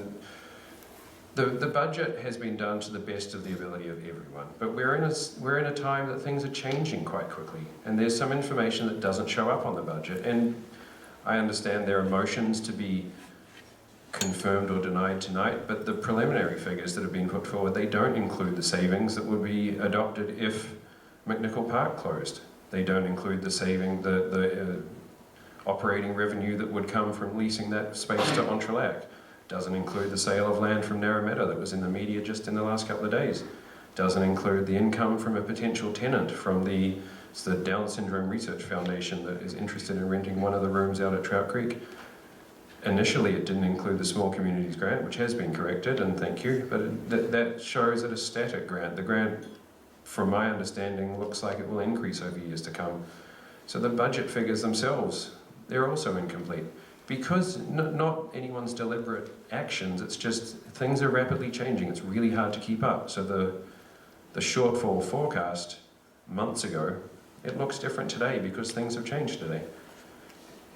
S7: the budget has been done to the best of the ability of everyone, but we're in a time that things are changing quite quickly, and there's some information that doesn't show up on the budget. And I understand there are motions to be confirmed or denied tonight, but the preliminary figures that have been put forward, they don't include the savings that would be adopted if McNichol Park closed. They don't include the operating revenue that would come from leasing that space to Entrelac. Doesn't include the sale of land from Narrameadow that was in the media just in the last couple of days. Doesn't include the income from a potential tenant from the Down Syndrome Research Foundation that is interested in renting one of the rooms out at Trout Creek. Initially, it didn't include the Small Communities Grant, which has been corrected, and thank you, but that shows it a static grant. The grant, from my understanding, looks like it will increase over years to come. So the budget figures themselves, they're also incomplete. Because not anyone's deliberate actions, it's just things are rapidly changing. It's really hard to keep up. So the the shortfall forecast months ago, it looks different today because things have changed today.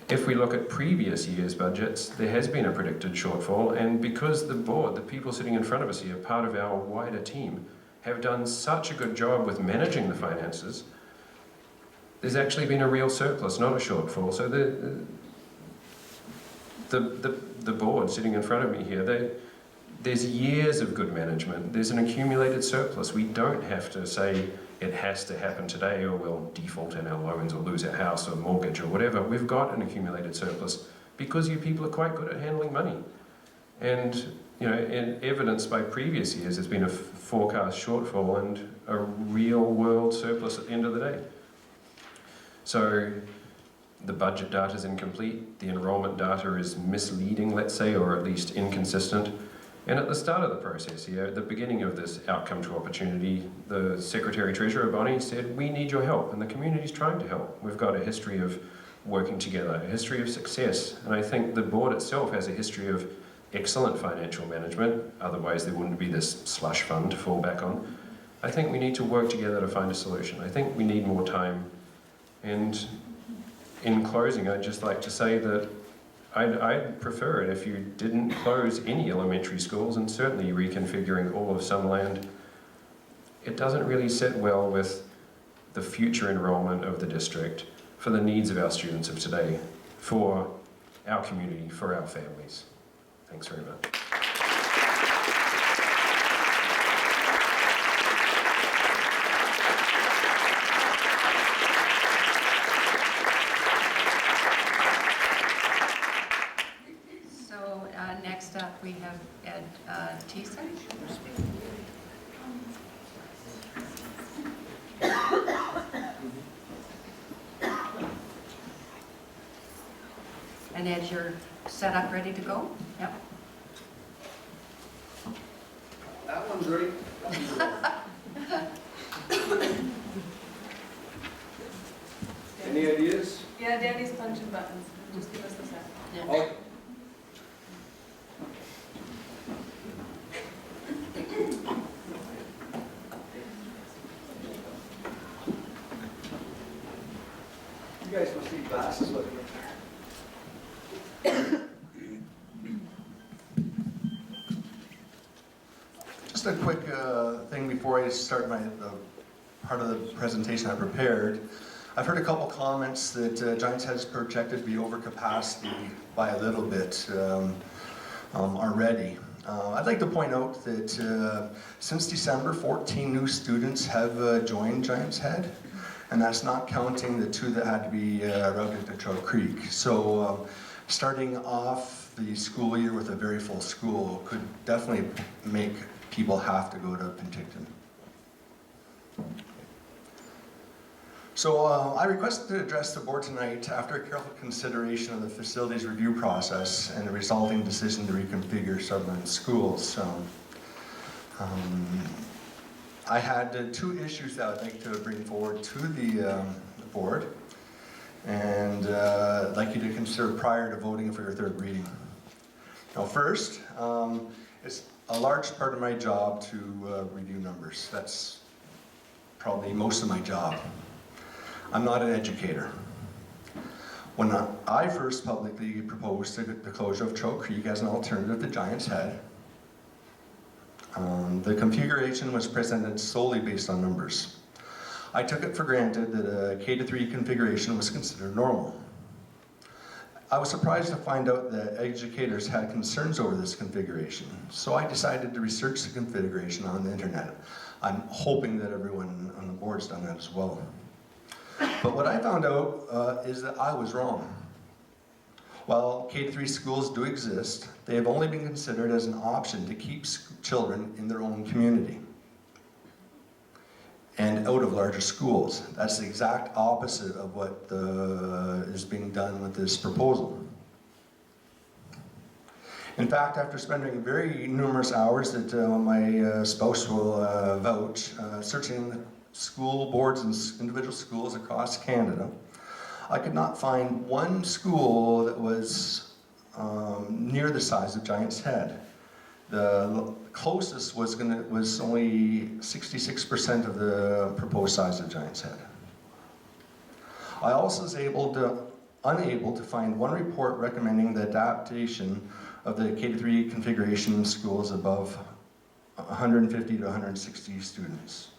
S7: If we look at previous years' budgets, there has been a predicted shortfall, and because the board, the people sitting in front of us here, part of our wider team, have done such a good job with managing the finances, there's actually been a real surplus, not a shortfall. So the board sitting in front of me here, there's years of good management. There's an accumulated surplus. We don't have to say it has to happen today or we'll default in our loans or lose our house or mortgage or whatever. We've got an accumulated surplus because you people are quite good at handling money. And, you know, evidenced by previous years, there's been a forecast shortfall and a real world surplus at the end of the day. So the budget data is incomplete, the enrollment data is misleading, let's say, or at least inconsistent. And at the start of the process here, at the beginning of this outcome to opportunity, the Secretary-Treasurer, Bonnie, said, we need your help, and the community's trying to help. We've got a history of working together, a history of success, and I think the board itself has a history of excellent financial management, otherwise there wouldn't be this slush fund to fall back on. I think we need to work together to find a solution. I think we need more time, and in closing, I'd just like to say that I'd prefer it if you didn't close any elementary schools, and certainly reconfiguring all of some land. It doesn't really sit well with the future enrollment of the district, for the needs of our students of today, for our community, for our families. Thanks very much.
S1: Next up, we have Ed Thiessen. And Ed, you're set up, ready to go? Yep.
S8: That one's ready. Any ideas?
S2: Yeah, Danny's punching buttons. Just give us a second.
S1: Yeah.
S8: Okay. You guys must need glasses looking up there.
S9: Just a quick thing before I start the part of the presentation I prepared. I've heard a couple comments that Giants Head is projected to be over capacity by a little bit already. I'd like to point out that since December, 14 new students have joined Giants Head, and that's not counting the 2 that had to be routed to Trout Creek. So starting off the school year with a very full school could definitely make people have to go to Penticton. So I requested to address the board tonight after a careful consideration of the facilities review process and the resulting decision to reconfigure Sutherland schools. I had 2 issues that I'd like to bring forward to the board, and I'd like you to consider prior to voting for your 3rd reading. Now first, it's a large part of my job to review numbers. That's probably most of my job. I'm not an educator. When I first publicly proposed the closure of Trout Creek as an alternative to Giants Head, the configuration was presented solely based on numbers. I took it for granted that a K-3 configuration was considered normal. I was surprised to find out that educators had concerns over this configuration, so I decided to research the configuration on the internet. I'm hoping that everyone on the board's done that as well. But what I found out is that I was wrong. While K-3 schools do exist, they have only been considered as an option to keep children in their own community and out of larger schools. That's the exact opposite of what is being done with this proposal. In fact, after spending very numerous hours that my spouse will vouch, searching school boards and individual schools across Canada, I could not find one school that was near the size of Giants Head. The closest was only 66% of the proposed size of Giant's Head. I also was unable to find one report recommending the adaptation of the K-3 configuration in schools above 150 to 160 students.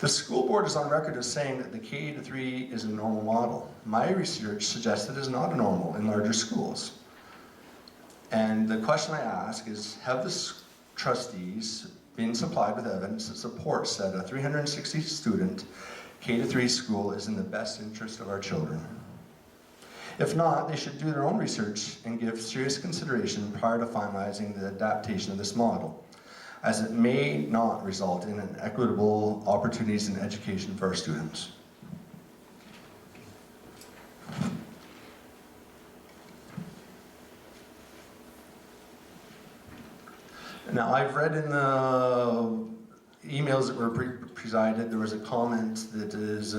S9: The school board is on record as saying that the K-3 is a normal model. My research suggests it is not a normal in larger schools. And the question I ask is, have the trustees been supplied with evidence that supports that a 360 student K-3 school is in the best interest of our children? If not, they should do their own research and give serious consideration prior to finalizing the adaptation of this model, as it may not result in an equitable opportunities in education for our students. Now, I've read in the emails that were presided, there was a comment that is,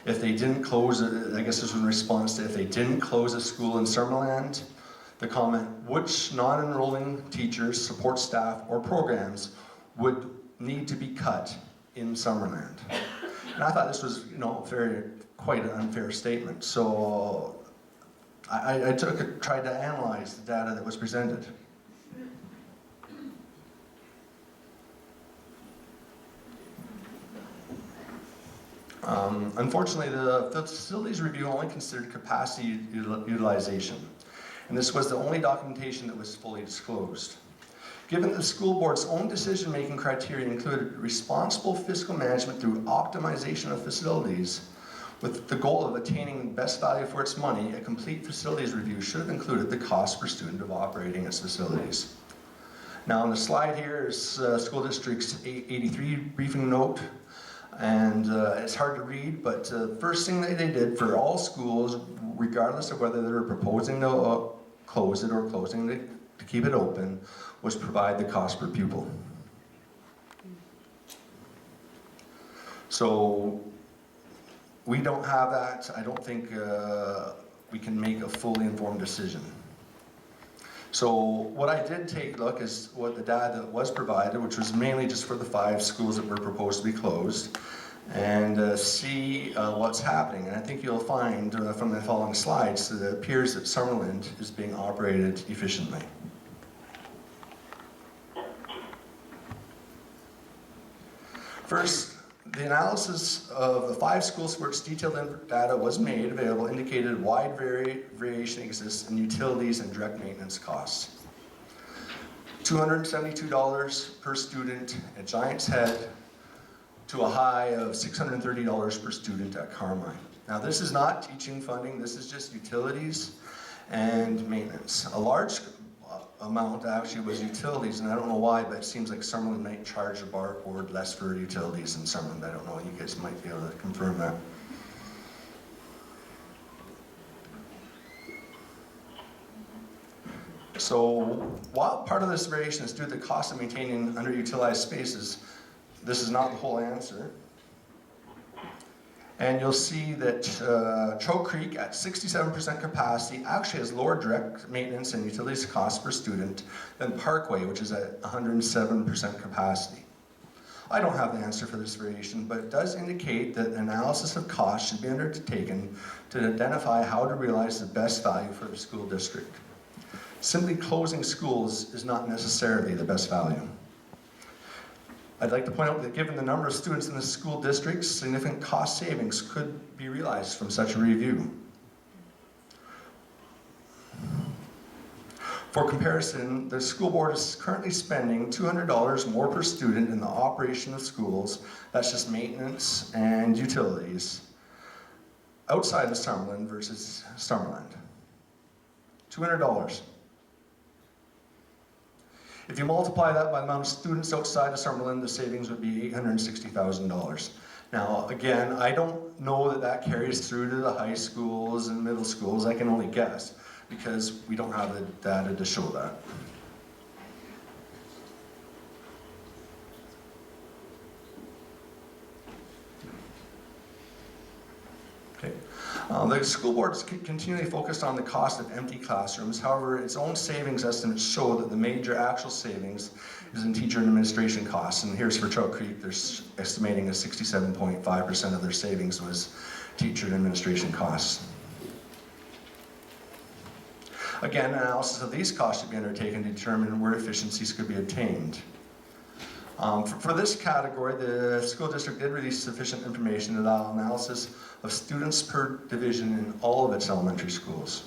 S9: if they didn't close, I guess this was in response to if they didn't close a school in Summerland, the comment, which non-enrolling teachers, support staff, or programs would need to be cut in Summerland. And I thought this was, quite an unfair statement. So I tried to analyze the data that was presented. Unfortunately, the facilities review only considered capacity utilization, and this was the only documentation that was fully disclosed. Given that the school board's own decision-making criteria included responsible fiscal management through optimization of facilities, with the goal of attaining best value for its money, a complete facilities review should have included the cost per student of operating its facilities. Now on the slide here is School District's 83 briefing note. And it's hard to read, but the first thing that they did for all schools, regardless of whether they were proposing to close it or closing to keep it open, was provide the cost per pupil. So we don't have that. I don't think we can make a fully informed decision. So what I did take a look is what the data that was provided, which was mainly just for the 5 schools that were proposed to be closed, and see what's happening. And I think you'll find from the following slides that it appears that Summerland is being operated efficiently. First, the analysis of the 5 schools for which detailed data was made available indicated wide variation exists in utilities and direct maintenance costs. $272 per student at Giant's Head to a high of $630 per student at Carmine. Now this is not teaching funding, this is just utilities and maintenance. A large amount actually was utilities, and I don't know why, but it seems like Summerland might charge a bar board less for utilities than Summerland. I don't know, you guys might be able to confirm that. So while part of this variation is due to the cost of maintaining underutilized spaces, this is not the whole answer. And you'll see that Trout Creek at 67% capacity actually has lower direct maintenance and utilities costs per student than Parkway, which is at 107% capacity. I don't have the answer for this variation, but it does indicate that analysis of costs should be undertaken to identify how to realize the best value for the school district. Simply closing schools is not necessarily the best value. I'd like to point out that given the number of students in the school districts, significant cost savings could be realized from such a review. For comparison, the school board is currently spending $200 more per student in the operation of schools, that's just maintenance and utilities, outside of Summerland versus Summerland. $200. If you multiply that by the amount of students outside of Summerland, the savings would be $860,000. Now, again, I don't know that that carries through to the high schools and middle schools. I can only guess, because we don't have the data to show that. Okay. The school board is continually focused on the cost of empty classrooms. However, its own savings estimates show that the major actual savings is in teacher and administration costs. And here's for Trout Creek, they're estimating a 67.5% of their savings was teacher and administration costs. Again, analysis of these costs should be undertaken to determine where efficiencies could be obtained. For this category, the school district did release sufficient information to allow analysis of students per division in all of its elementary schools.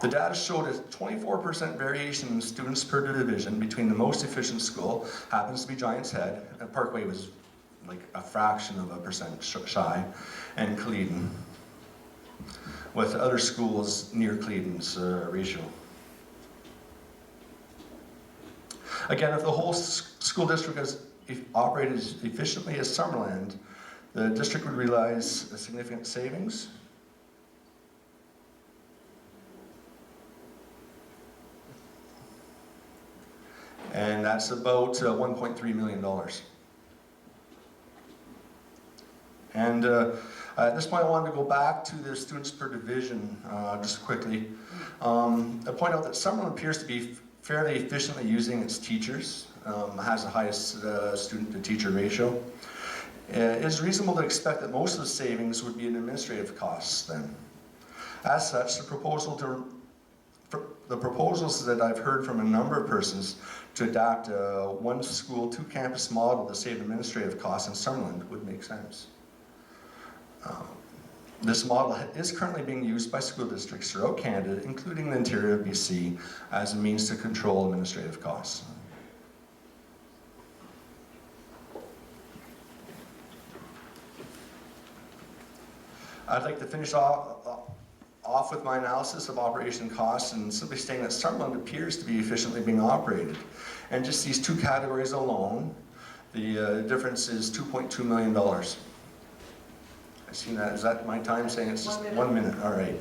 S9: The data showed a 24% variation in students per division between the most efficient school, happens to be Giants Head, and Parkway was like a fraction of a percent shy, and Cleveland, with other schools near Cleveland's ratio. Again, if the whole school district is operated as efficiently as Summerland, the district would realize a significant savings. And that's about $1.3 million. And at this point, I wanted to go back to the students per division just quickly. I point out that Summerlin appears to be fairly efficiently using its teachers, has the highest student-to-teacher ratio. It is reasonable to expect that most of the savings would be in administrative costs then. As such, the proposals that I've heard from a number of persons to adopt a one school, two campus model to save administrative costs in Summerland would make sense. This model is currently being used by school districts throughout Canada, including the interior of BC, as a means to control administrative costs. I'd like to finish off with my analysis of operation costs and simply stating that Summerland appears to be efficiently being operated. And just these two categories alone, the difference is $2.2 million. I see that. Is that my time saying it's just 1 minute? All right.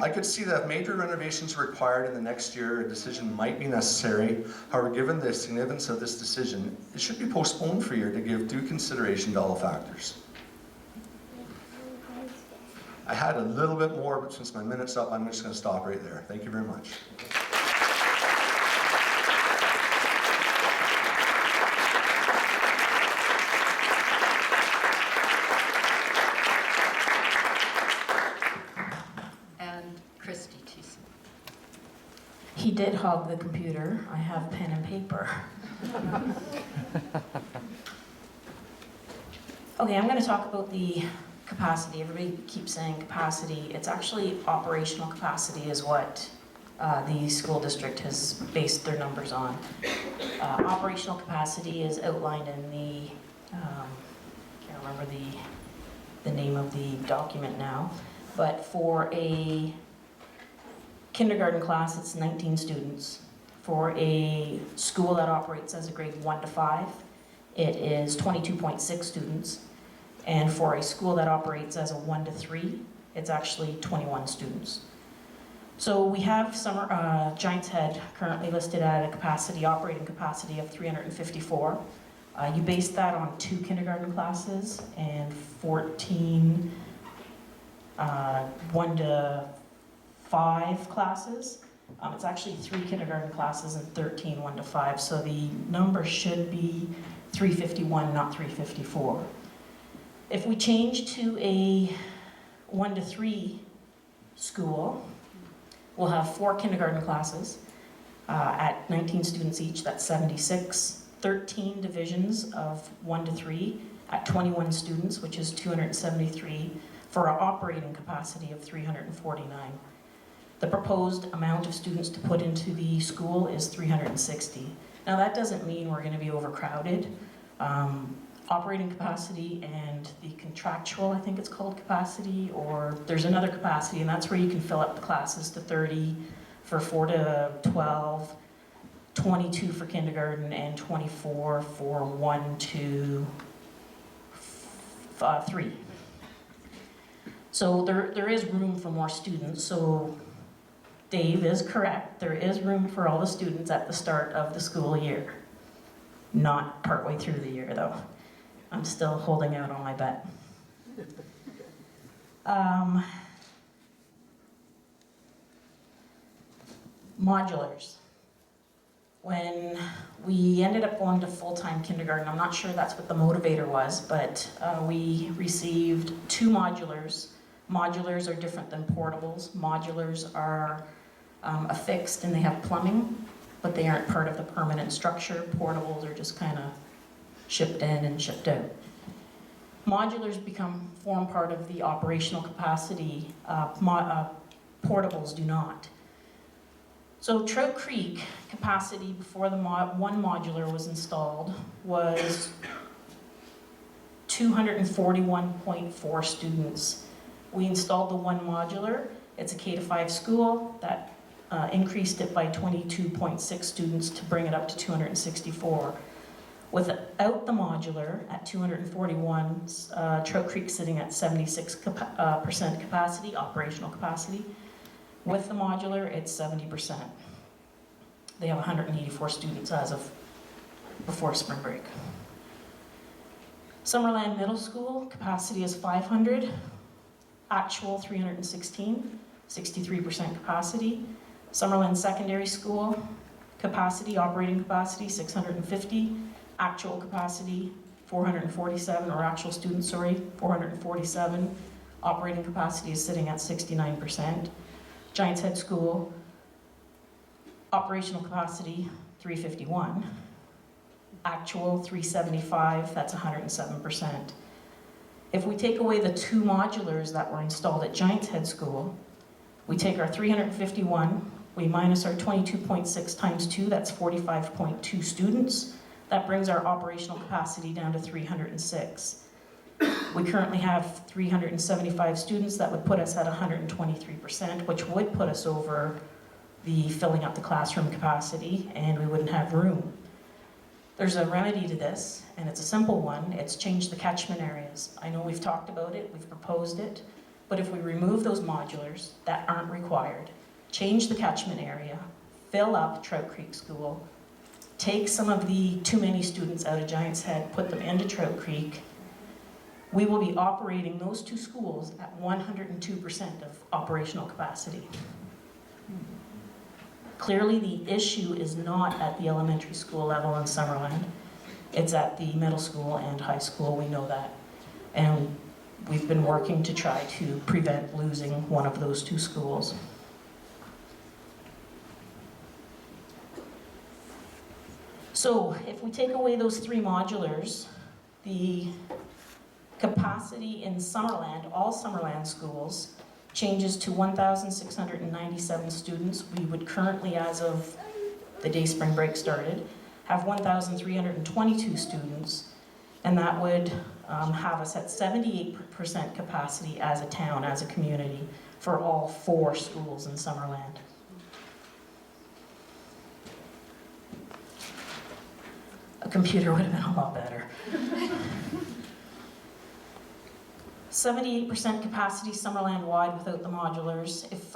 S9: I could see that if major renovations are required in the next year, a decision might be necessary. However, given the significance of this decision, it should be postponed for a year to give due consideration to all factors. I had a little bit more, but since my minute's up, I'm just going to stop right there. Thank you very much.
S10: He did hog the computer. I have pen and paper. Okay, I'm going to talk about the capacity. Everybody keeps saying capacity. It's actually operational capacity is what the school district has based their numbers on. Operational capacity is outlined in the, can't remember the name of the document now, but for a kindergarten class, it's 19 students. For a school that operates as a grade 1 to 5, it is 22.6 students. And for a school that operates as a 1 to 3, it's actually 21 students. So we have Giants Head currently listed at a capacity, operating capacity of 354. You base that on 2 kindergarten classes and 14 1 to 5 classes. It's actually 3 kindergarten classes and 13 1 to 5, so the number should be 351, not 354. If we change to a 1 to 3 school, we'll have 4 kindergarten classes at 19 students each, that's 76, 13 divisions of 1 to 3 at 21 students, which is 273, for our operating capacity of 349. The proposed amount of students to put into the school is 360. Now that doesn't mean we're going to be overcrowded. Operating capacity and the contractual, I think it's called capacity, or there's another capacity, and that's where you can fill up the classes to 30 for 4 to 12, 22 for kindergarten, and 24 for 1 to 3. So there is room for more students. So Dave is correct. There is room for all the students at the start of the school year. Not partway through the year, though. I'm still holding out on my bet. Modulars. When we ended up going to full-time kindergarten, I'm not sure that's what the motivator was, but we received 2 modulars. Modulars are different than portables. Modulars are affixed and they have plumbing, but they aren't part of the permanent structure. Portables are just kind of shipped in and shipped out. Modulars form part of the operational capacity. Portables do not. So Trout Creek capacity before the one modular was installed was 241.4 students. We installed the one modular. It's a K-5 school that increased it by 22.6 students to bring it up to 264. Without the modular at 241, Trout Creek sitting at 76% capacity, operational capacity. With the modular, it's 70%. They have 184 students as of before spring break. Summerland Middle School, capacity is 500, actual 316, 63% capacity. Summerland Secondary School, capacity, operating capacity, 650, actual capacity, 447, or actual students, sorry, 447. Operating capacity is sitting at 69%. Giants Head School, operational capacity, 351. Actual, 375, that's 107%. If we take away the 2 modulars that were installed at Giants Head School, we take our 351, we minus our 22.6 times 2, that's 45.2 students. That brings our operational capacity down to 306. We currently have 375 students. That would put us at 123%, which would put us over the filling up the classroom capacity, and we wouldn't have room. There's a remedy to this, and it's a simple one. It's change the catchment areas. I know we've talked about it, we've proposed it, but if we remove those modulars that aren't required, change the catchment area, fill up Trout Creek School, take some of the too many students out of Giants Head, put them into Trout Creek, we will be operating those 2 schools at 102% of operational capacity. Clearly, the issue is not at the elementary school level in Summerland. It's at the middle school and high school, we know that. And we've been working to try to prevent losing one of those 2 schools. So, if we take away those 3 modulars, the capacity in Summerland, all Summerland schools, changes to 1,697 students. We would currently, as of the day spring break started, have 1,322 students, and that would have us at 78% capacity as a town, as a community, for all 4 schools in Summerland. A computer would have been a lot better. 78% capacity Summerland wide without the modulars. If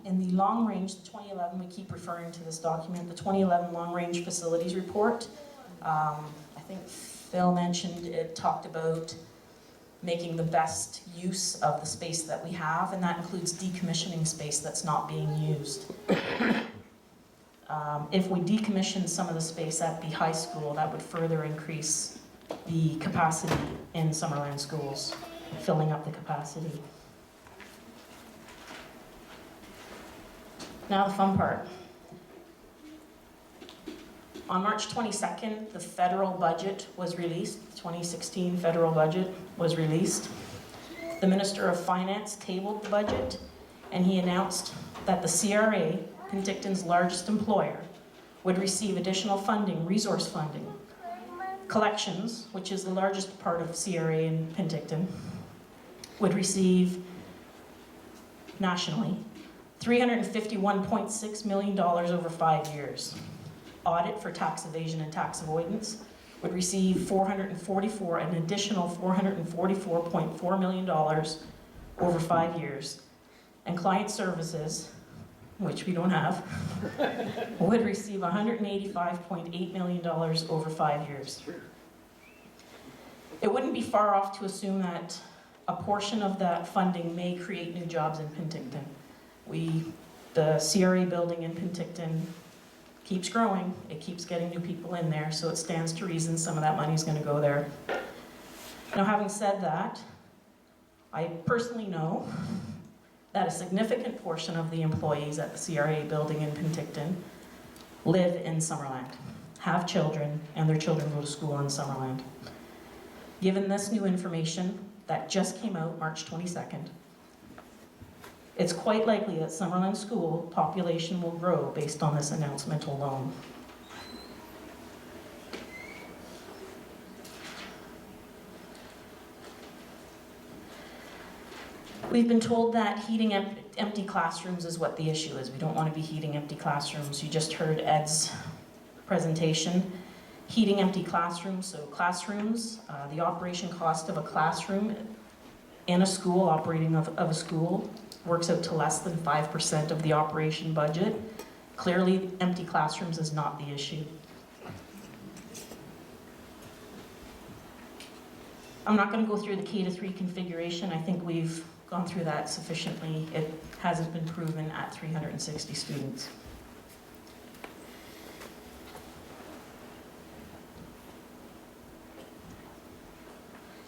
S10: in the long range, the 2011, we keep referring to this document, the 2011 long range facilities report, I think Phil mentioned it, talked about making the best use of the space that we have, and that includes decommissioning space that's not being used. If we decommission some of the space at the high school, that would further increase the capacity in Summerland schools, filling up the capacity. Now the fun part. On March 22nd, the federal budget was released. The 2016 federal budget was released. The Minister of Finance tabled the budget, and he announced that the CRA, Penticton's largest employer, would receive additional funding, resource funding. Collections, which is the largest part of CRA in Penticton, would receive nationally $351.6 million over 5 years. Audit for tax evasion and tax avoidance would receive an additional $444.4 million over 5 years. And client services which we don't have, would receive $185.8 million over 5 years. It wouldn't be far off to assume that a portion of that funding may create new jobs in Penticton. The CRA building in Penticton keeps growing, it keeps getting new people in there, so it stands to reason some of that money is going to go there. Now, having said that, I personally know that a significant portion of the employees at the CRA building in Penticton live in Summerland, have children, and their children go to school in Summerland. Given this new information that just came out March 22nd, it's quite likely that Summerland School population will grow based on this announcement alone. We've been told that heating empty classrooms is what the issue is. We don't want to be heating empty classrooms. You just heard Ed's presentation. Heating empty classrooms, so classrooms, the operation cost of a classroom in a school, operating of a school, works out to less than 5% of the operation budget. Clearly, empty classrooms is not the issue. I'm not going to go through the K-3 configuration. I think we've gone through that sufficiently. It hasn't been proven at 360 students.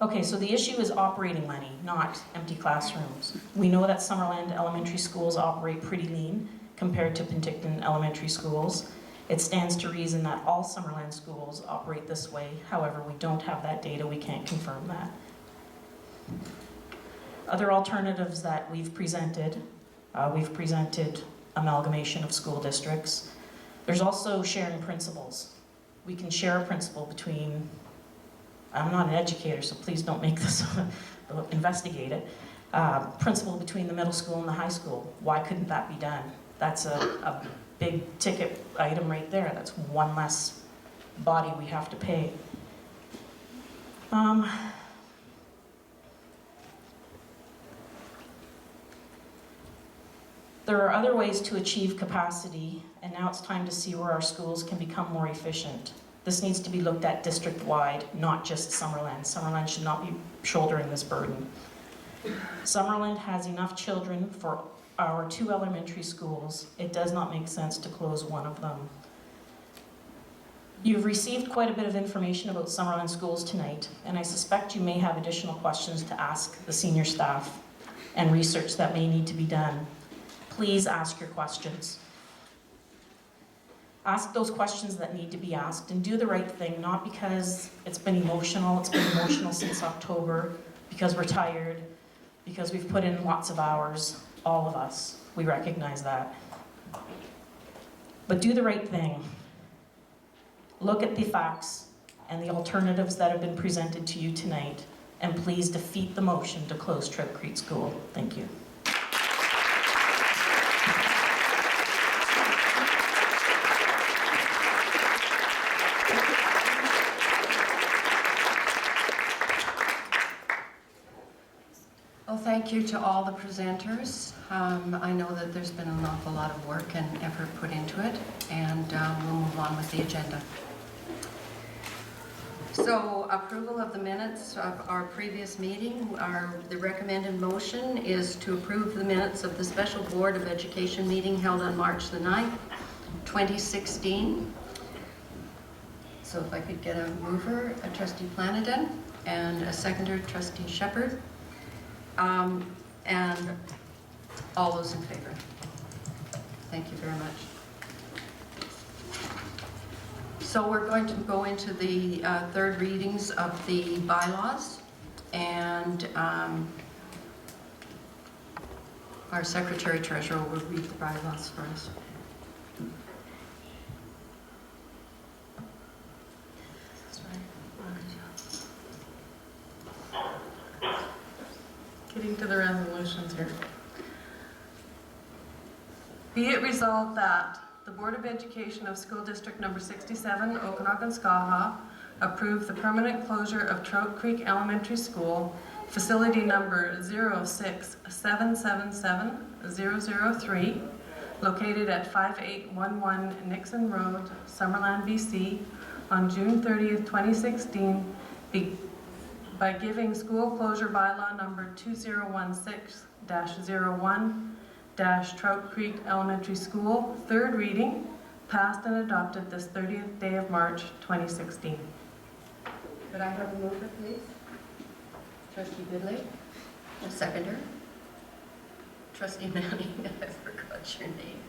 S10: Okay, so the issue is operating money, not empty classrooms. We know that Summerland elementary schools operate pretty lean compared to Penticton elementary schools. It stands to reason that all Summerland schools operate this way. However, we don't have that data, we can't confirm that. Other alternatives that we've presented amalgamation of school districts. There's also sharing principals. We can share a principal between, I'm not an educator, so please don't make this, investigate it. Principal between the middle school and the high school. Why couldn't that be done? That's a big ticket item right there. That's one less body we have to pay. There are other ways to achieve capacity, and now it's time to see where our schools can become more efficient. This needs to be looked at district-wide, not just Summerland. Summerland should not be shouldering this burden. Summerland has enough children for our 2 elementary schools. It does not make sense to close one of them. You've received quite a bit of information about Summerland schools tonight, and I suspect you may have additional questions to ask the senior staff and research that may need to be done. Please ask your questions. Ask those questions that need to be asked and do the right thing, not because it's been emotional since October, because we're tired, because we've put in lots of hours, all of us, we recognize that. But do the right thing. Look at the facts and the alternatives that have been presented to you tonight, and please defeat the motion to close Trout Creek School. Thank you.
S1: Well, thank you to all the presenters. I know that there's been an awful lot of work and effort put into it, and we'll move on with the agenda. So, approval of the minutes of our previous meeting. The recommended motion is to approve the minutes of the Special Board of Education meeting held on March the 9th, 2016. So if I could get a mover, a Trustee Flanagan, and a seconder, Trustee Shepherd. And all those in favor. Thank you very much. So we're going to go into the third readings of the bylaws, and our Secretary Treasurer will read the bylaws for us.
S2: Getting to the resolutions here. Be it resolved that the Board of Education of School District Number 67, Okanagan, approve the permanent closure of Trout Creek Elementary School, facility number 06777-003, located at 5811 Nixon Road, Summerland, BC, on June 30th, 2016, by giving school closure bylaw number 2016-01-Trout Creek Elementary School, third reading, passed and adopted this 30th day of March, 2016.
S1: Could I have a mover, please? Trustee Goodlake? A seconder? Trustee Manning, I forgot your name.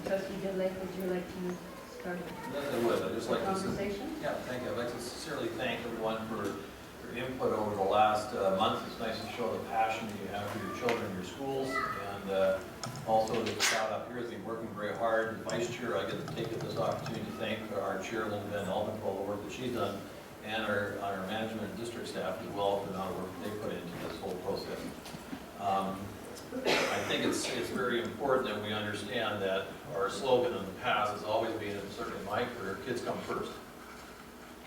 S1: Trustee Goodlake, would you like to start
S11: Yes, I would. I'd just
S1: the
S11: like to
S1: conversation?
S11: yeah, thank you. I'd like to sincerely thank everyone for your input over the last month. It's nice to show the passion that you have for your children and your schools, and also the crowd up here has been working very hard. The Vice Chair, I get to take this opportunity to thank our Chair, Linda Van Alden, for all the work that she's done, and our management and district staff as well for the amount of work they put into this whole process. I think it's very important that we understand that our slogan in the past has always been, and certainly in my career, kids come first.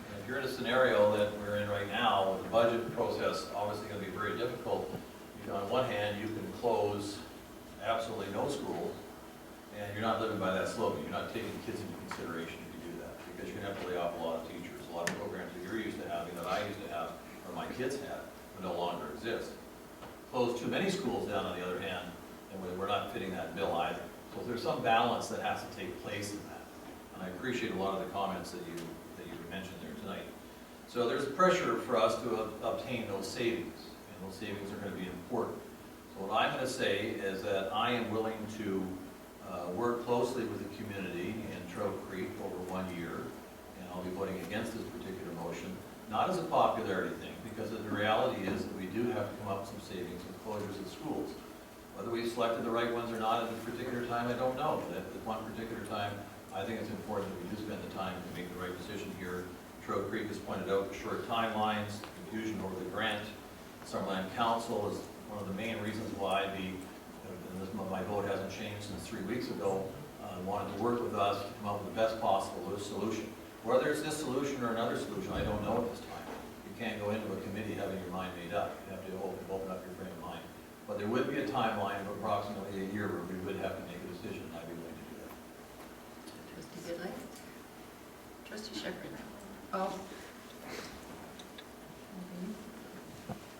S11: And if you're in a scenario that we're in right now, with the budget process obviously going to be very difficult, on one hand, you can close absolutely no schools, and you're not living by that slogan. You're not taking kids into consideration if you do that, because you're going to have to lay off a lot of teachers. A lot of programs that you're used to having, that I used to have, or my kids had, will no longer exist. Close too many schools down, on the other hand, and we're not fitting that bill either. So there's some balance that has to take place in that. And I appreciate a lot of the comments that you mentioned there tonight. So there's pressure for us to obtain those savings, and those savings are going to be important. So what I'm going to say is that I am willing to work closely with the community in Trout Creek over 1 year, and I'll be voting against this particular motion, not as a popularity thing, because the reality is that we do have to come up with some savings with closures of schools. Whether we selected the right ones or not at this particular time, I don't know. But at one particular time, I think it's important that we do spend the time to make the right decision here. Trout Creek has pointed out the short timelines, confusion over the grant. Summerland Council is one of the main reasons why my vote hasn't changed since 3 weeks ago, wanted to work with us to come up with the best possible solution. Whether it's this solution or another solution, I don't know at this time. You can't go into a committee having your mind made up. You have to open up your frame of mind. But there would be a timeline of approximately a year where we would have to make a decision, and I'd be willing to do that.
S1: Trustee Goodlake? Trustee Shepherd? Oh.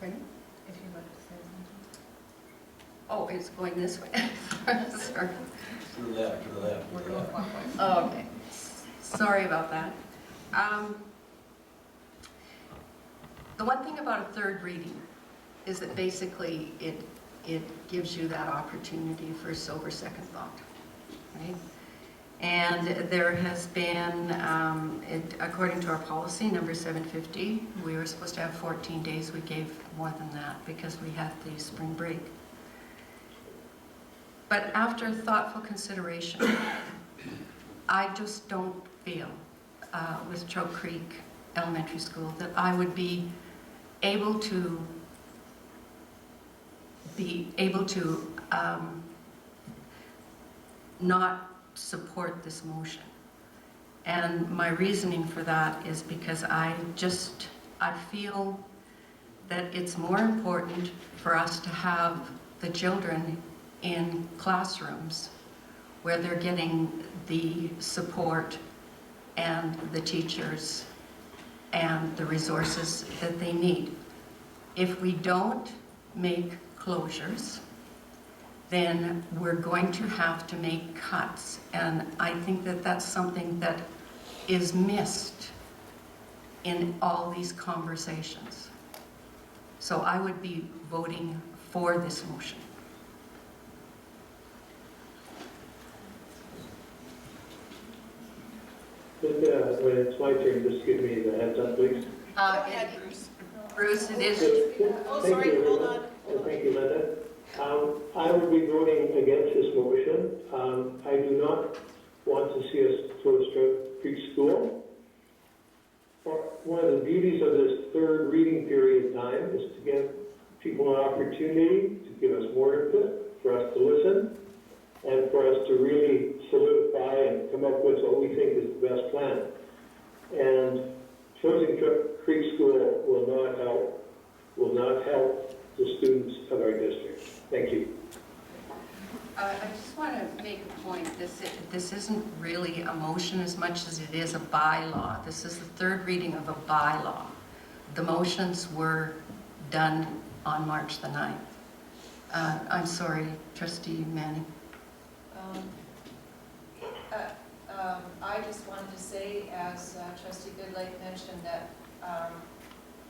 S1: Pardon? If you want to say something. Oh, it's going this way. Sorry.
S11: To the left, to the left, to the left.
S1: Oh, okay. Sorry about that. The one thing about a third reading is that basically it gives you that opportunity for a sober second thought, right? And there has been, according to our policy, number 750, we were supposed to have 14 days. We gave more than that because we had the spring break. But after thoughtful consideration, I just don't feel with Trout Creek Elementary School that I would be able to not support this motion. And my reasoning for that is because I feel that it's more important for us to have the children in classrooms where they're getting the support and the teachers and the resources that they need. If we don't make closures, then we're going to have to make cuts. And I think that that's something that is missed in all these conversations. So I would be voting for this motion.
S12: When it's my turn, just give me the heads up, please.
S1: Go ahead, Bruce. Bruce, it is.
S2: Oh, sorry, hold on.
S12: Thank you, Linda. I will be voting against this motion. I do not want to see us close Trout Creek School. One of the beauties of this third reading period time is to give people an opportunity to give us more input, for us to listen, and for us to really solidify and come up with what we think is the best plan. And closing Trout Creek School will not help the students of our district. Thank you.
S1: make a point. This isn't really a motion as much as it is a bylaw. This is the third reading of a bylaw. The motions were done on March the 9th. I'm sorry, Trustee Manning.
S13: I just wanted to say, as Trustee Goodlake mentioned, that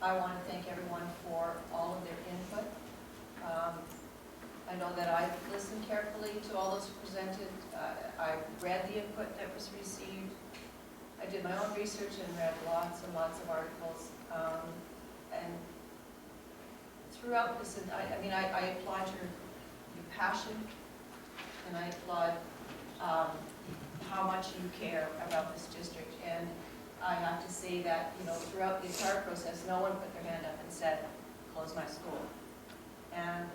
S13: I want to thank everyone for all of their input. I know that I've listened carefully to all those presented. I read the input that was received. I did my own research and read lots and lots of articles. And throughout this, I mean, I applaud your passion, and I applaud how much you care about this district. And I have to say that, you know, throughout the entire process, no one put their hand up and said, close my school. And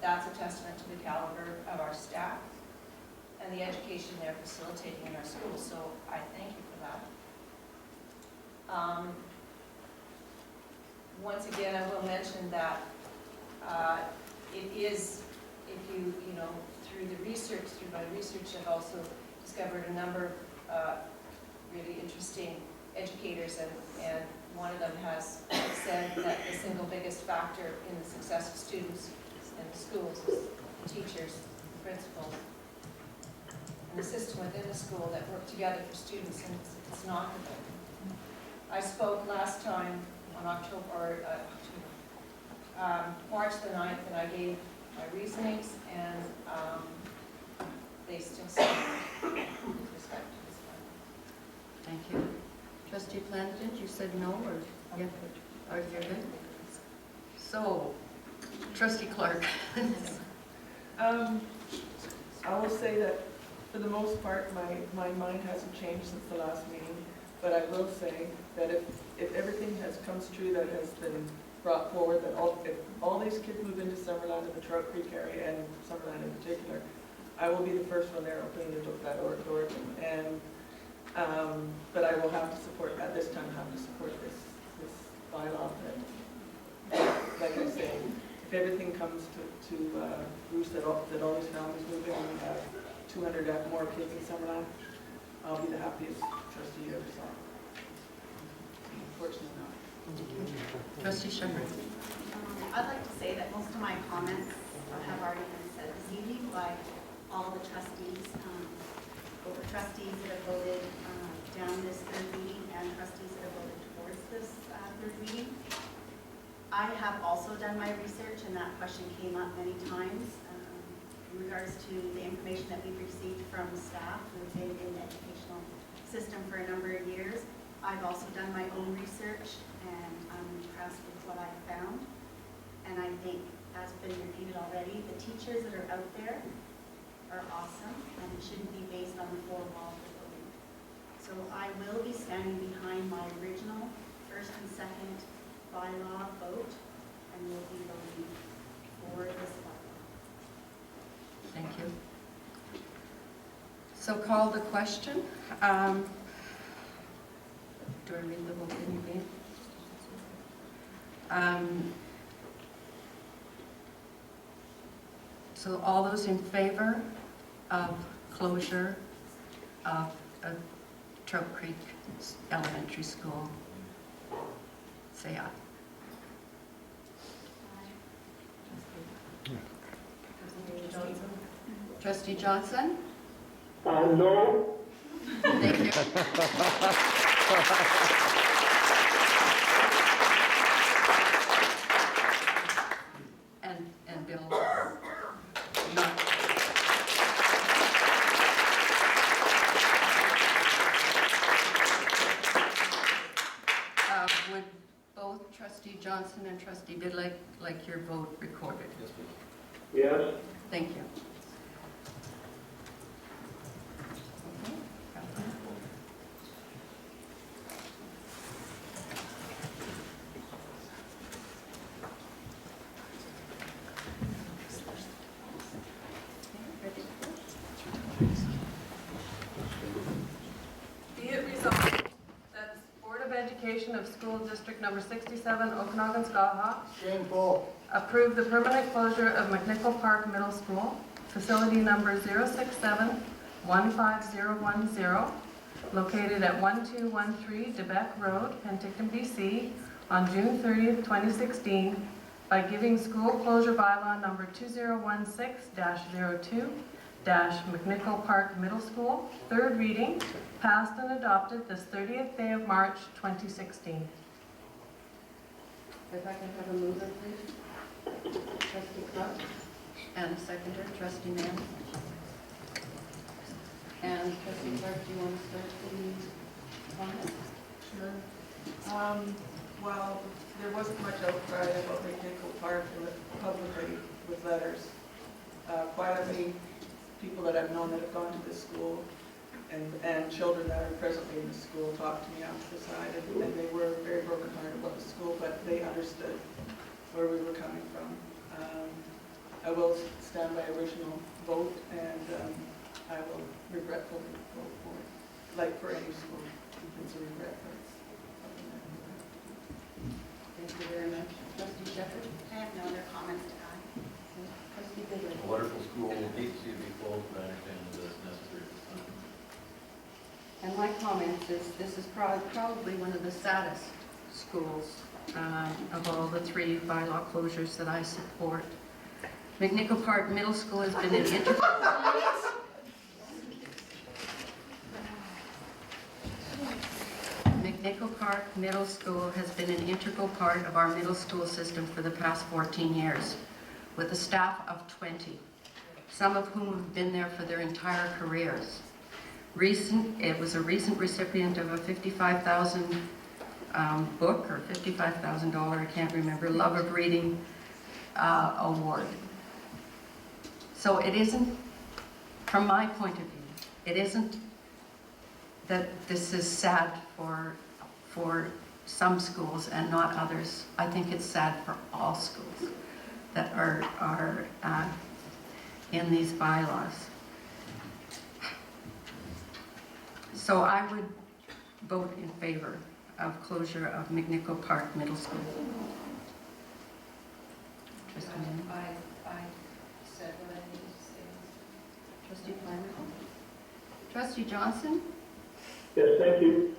S13: that's a testament to the caliber of our staff and the education they're facilitating in our schools. So I thank you for that. Once again, I will mention that it is, if you know, through my research, I've also discovered a number of really interesting educators, and one of them has said that the single biggest factor in the success of students in the schools is the teachers, the principals, and the system within the school that work together for students, and it's not the way. I spoke last time on March the 9th, and I gave my reasonings, and they still stand with respect to this one.
S1: Thank you. Trustee Flanagan, you said no, or yeah? Are you good? So, Trustee Clark.
S14: I will say that for the most part, my mind hasn't changed since the last meeting, but I will say that if everything comes true that has been brought forward, that if all these kids move into Summerland in the Trout Creek area, and Summerland in particular, I will be the first one there opening that door. And but I will have to support, at this time, this bylaw. That, like I say, if everything comes to roost, that all these families move in, and we have 200 more kids in Summerland, I'll be the happiest trustee you ever saw. Unfortunately not.
S1: Trustee Shepherd.
S15: I'd like to say that most of my comments have already been said this evening by all the trustees, over trustees that have voted down this third reading and trustees that have voted towards this third reading. I have also done my research, and that question came up many times in regards to the information that we've received from staff who've been in the educational system for a number of years. I've also done my own research, and I'm impressed with what I found. And I think, as has been repeated already, the teachers that are out there are awesome, and it shouldn't be based on the four walls of the building. So I will be standing behind my original first and second bylaw vote, and will be voting for this bylaw.
S1: Thank you. So call the question. Do I read the whole thing again? So all those in favor of closure of Trout Creek Elementary School, say aye. Trustee Johnson?
S12: No.
S1: Thank you. And Bill? Not. Would both Trustee Johnson and Trustee Bidlake like your vote recorded?
S11: Yes, please.
S12: Yes.
S1: Thank you.
S2: Be it resolved that the Board of Education of School District Number 67, Okanagan, Skaha,
S8: Shameful.
S2: approve the permanent closure of McNichol Park Middle School. facility number 067-15010, located at 1213 Debec Road, Penticton B.C., on June 30th, 2016, by giving school closure bylaw number 2016-02, McNichol Park Middle School, third reading, passed and adopted this 30th day of March, 2016.
S1: If I can have a mover, please. Trustee Clark. And a seconder, Trustee Mann. And Trustee Clark, do you want to start the comment?
S14: Sure. Well, there wasn't much outcry about McNichol Park publicly with letters. Quietly, people that I've known that have gone to this school and children that are presently in the school talked to me after the side, and they were very brokenhearted about the school, but they understood where we were coming from. I will stand by original vote, and I will regretfully vote for it, like for any school. It's a regret, but it's something that we have to do.
S1: Thank you very much. Trustee Shepherd.
S15: I have no other comments to add.
S1: Trustee Bigley.
S11: A wonderful school, hate to see it be closed, but I understand that it's necessary at this time.
S1: And my comments is this is probably one of the saddest schools of all the 3 bylaw closures that I support. McNichol Park Middle School has been an integral McNichol Park Middle School has been an integral part of our middle school system for the past 14 years, with a staff of 20, some of whom have been there for their entire careers. It was a recent recipient of a $55,000 book, or $55,000, I can't remember, Love of Reading award. So it isn't, from my point of view, it isn't that this is sad for some schools and not others. I think it's sad for all schools that are in these bylaws. So I would vote in favor of closure of McNichol Park Middle School. Trustee Mann.
S13: I said what I needed to say.
S1: Trustee Flanagan. Trustee Johnson.
S12: Yes, thank you.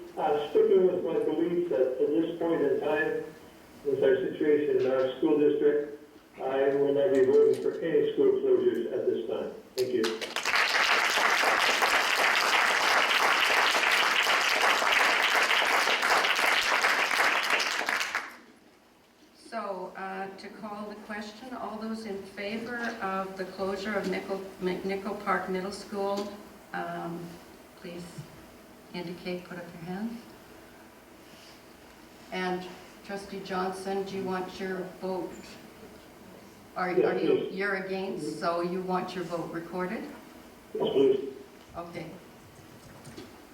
S12: Sticking with my belief that at this point in time, with our situation in our school district, I will not be voting for any school closures at this time. Thank you.
S1: So to call the question, all those in favor of the closure of McNichol Park Middle School, please indicate, put up your hand. And Trustee Johnson, do you want your vote? You're against, so you want your vote recorded?
S12: Yes, please.
S1: Okay.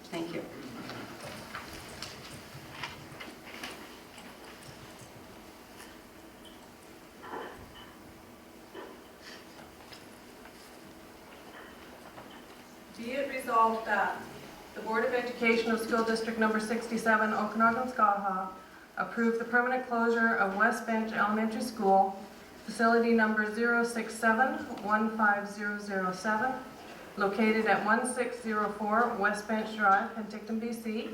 S1: Thank you.
S2: Be it resolved that the Board of Education of School District Number 67, Okanagan, Skaha, approve the permanent closure of West Bench Elementary School, facility number 067-15007, located at 1604 West Bench Drive, Penticton B.C.,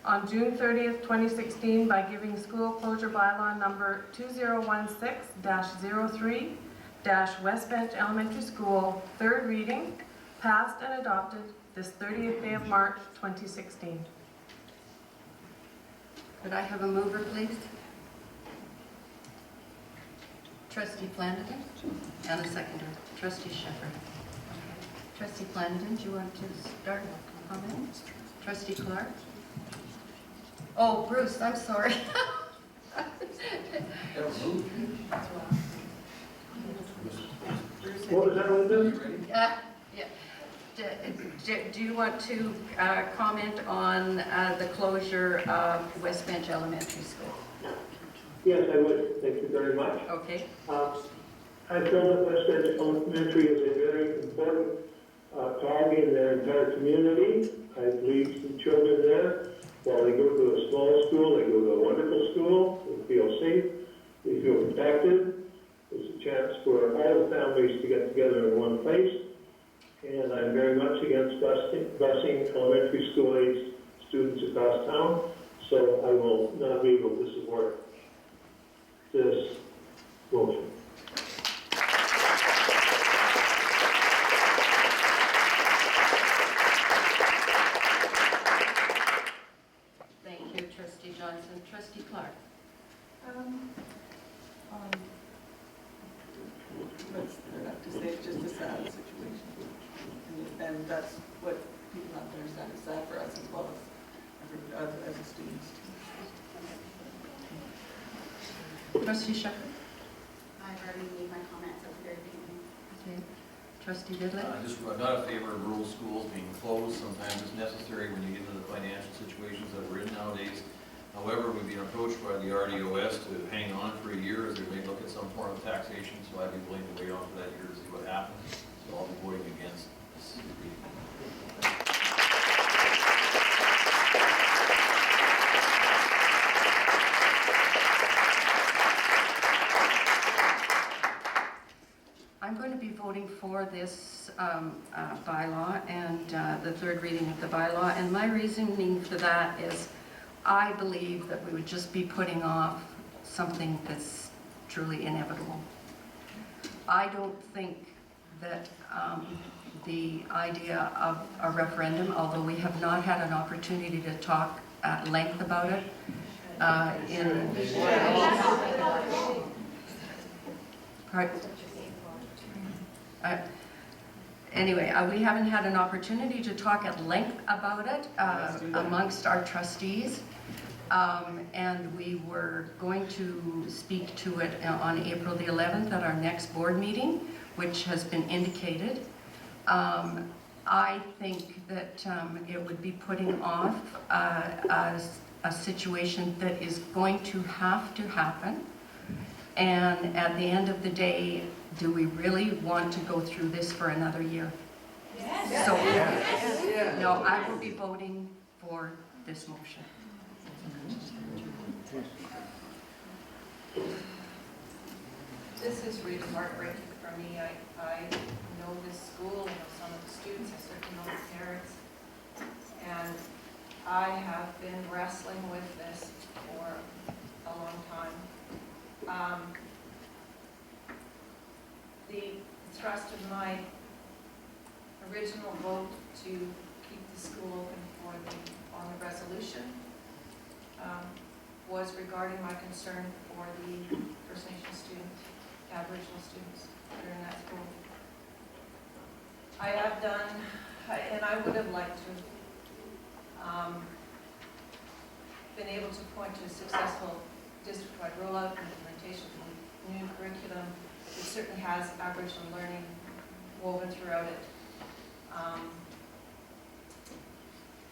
S2: on June 30th, 2016, by giving school closure bylaw number 2016-03, West Bench Elementary School, third reading, passed and adopted this 30th day of March, 2016.
S1: Could I have a mover, please? Trustee Flanagan, and a seconder, Trustee Shepherd. Trustee Flanagan, do you want to start comment? Trustee Clark? Oh, Bruce, I'm sorry.
S12: What was that, Linda?
S1: Yeah. Do you want to comment on the closure of West Bench Elementary School?
S12: Yes, I would. Thank you very much.
S1: Okay.
S12: I feel that West Bench Elementary is a very important cog in their entire community. I believe the children there, while they go to a small school, they go to a wonderful school, they feel safe, they feel protected. It's a chance for all the families to get together in one place. And I'm very much against busing elementary school age students across town, so I will not be able to support this motion.
S1: Thank you, Trustee Johnson. Trustee Clark?
S14: What's there left to say? It's just a sad situation. And that's what people have to understand. It's sad for us as well as the students.
S1: Trustee Shepherd?
S15: I've already made my comments at the very beginning.
S1: Okay. Trustee Goodley?
S11: I'm not in favor of rural schools being closed. Sometimes it's necessary when you get into the financial situations that we're in nowadays. However, we've been approached by the RDOS to hang on for a year as they may look at some form of taxation, so I'd be willing to wait on for that year to see what happens. So I'll be voting against this agreement.
S1: I'm going to be voting for this bylaw and the third reading of the bylaw, and my reasoning for that is I believe that we would just be putting off something that's truly inevitable. I don't think that the idea of a referendum, although we have not had an opportunity to talk at length about it, anyway, we haven't had an opportunity to talk at length about it amongst our trustees. And we were going to speak to it on April the 11th at our next board meeting, which has been indicated. I think that it would be putting off a situation that is going to have to happen. And at the end of the day, do we really want to go through this for another year? Yes. So, yes. No, I will be voting for this motion.
S13: This is really heartbreaking for me. I know this school, I know some of the students, I certainly know the parents, and I have been wrestling with this for a long time. The thrust of my original vote to keep the school open on the resolution was regarding my concern for the First Nation students, Aboriginal students that are in that school. I have done, and I would have liked to have been able to point to a successful district-wide rollout and implementation of the new curriculum. It certainly has Aboriginal learning woven throughout it.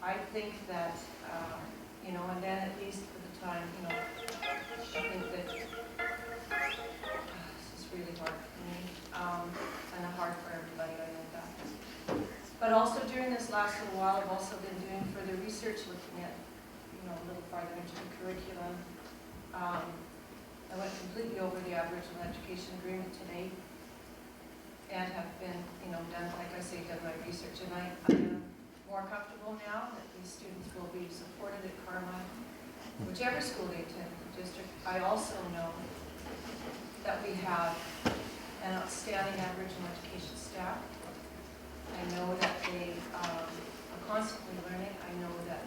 S13: I think that, and then at least for the time, I think that this is really hard for me, and hard for everybody, I know that. But also during this last little while, I've also been doing further research, looking at, a little farther into the curriculum. I went completely over the Aboriginal Education Agreement today and have been, done, like I say, done my research, and I am more comfortable now that these students will be supported at Carmine, whichever school they attend in the district. I also know that we have an outstanding Aboriginal education staff. I know that they are constantly learning. I know that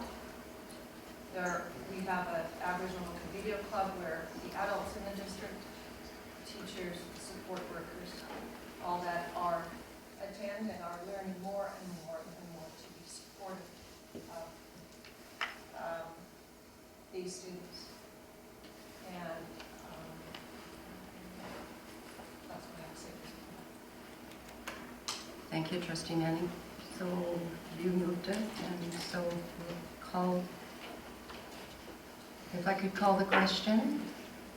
S13: we have an Aboriginal video club where the adults in the district, teachers, support workers, all that are attend and are learning more and more and more to be supportive of these students. And that's what I have to say.
S1: Thank you, Trustee Manning. So you moved it, and so we'll call, if I could call the question.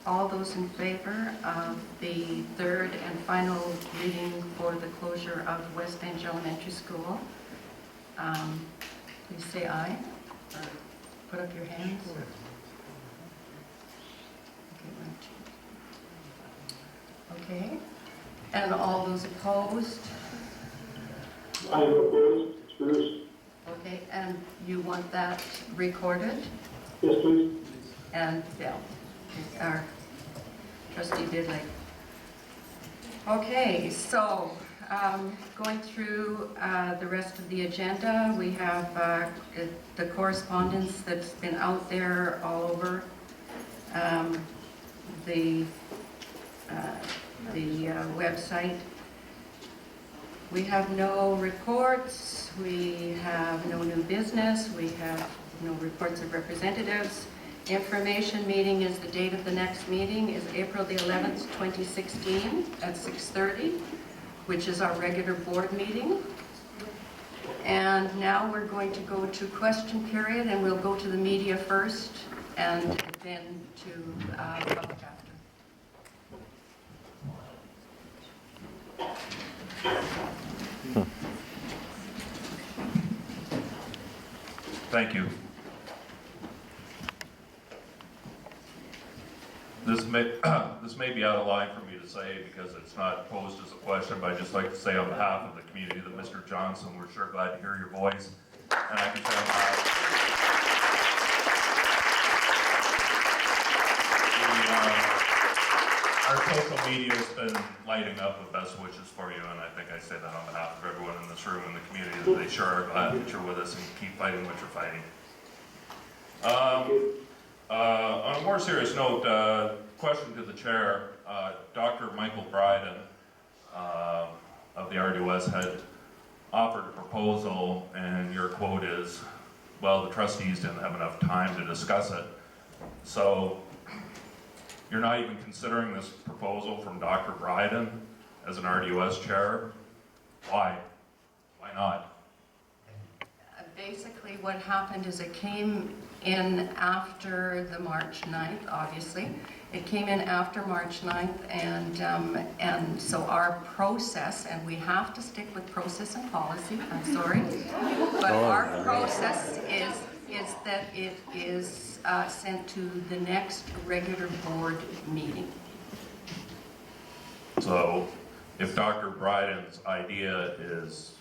S1: All those in favor of the third and final reading for the closure of West Bench Elementary School, please say aye. Put up your hands. Okay, and all those opposed?
S12: I am opposed. It's Bruce.
S1: Okay, and you want that recorded?
S12: Yes, please.
S1: And Bill, our trustee Bidley. Okay, so going through the rest of the agenda, we have the correspondence that's been out there all over the website. We have no reports, we have no new business, we have no reports of representatives. Information meeting is the date of the next meeting is April the 11th, 2016 at 6:30, which is our regular board meeting. And now we're going to go to question period, and we'll go to the media first and then to public after.
S16: Thank you. This may be out of line for me to say because it's not posed as a question, but I'd just like to say on behalf of the community that Mr. Johnson, we're sure glad to hear your voice. And I can say on behalf our social media has been lighting up with best wishes for you, and I think I say that on behalf of everyone in this room and the community, that they sure are glad that you're with us and keep fighting what you're fighting. On a more serious note, question to the chair, Dr. Michael Bryden of the RDOS had offered a proposal, and your quote is, well, the trustees didn't have enough time to discuss it. So you're not even considering this proposal from Dr. Bryden as an RDOS chair? Why? Why not?
S1: Basically what happened is it came in after the March 9th, obviously. It came in after March 9th, and so our process, and we have to stick with process and policy, I'm sorry, but our process is that it is sent to the next regular board meeting.
S16: So if Dr. Bryden's idea is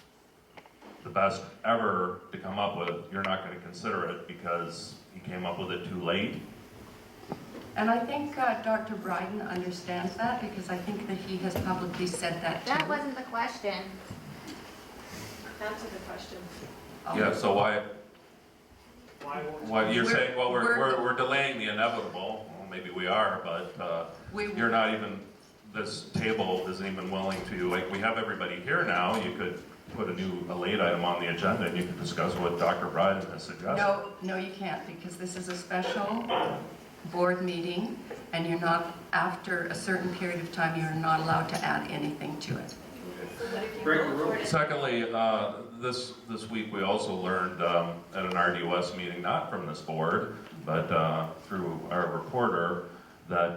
S16: the best ever to come up with, you're not going to consider it because he came up with it too late?
S1: And I think Dr. Bryden understands that because I think that he has publicly said that too.
S17: That wasn't the question.
S2: Answer the question.
S16: Yeah, so why you're saying, well, we're delaying the inevitable. Well, maybe we are, but you're not even, this table isn't even willing to, like, we have everybody here now. You could put a late item on the agenda and you could discuss what Dr. Bryden has suggested.
S1: No, you can't, because this is a special board meeting, and you're not, after a certain period of time, you're not allowed to add anything to it.
S16: Secondly, this week we also learned at an RDOS meeting, not from this board, but through our reporter, that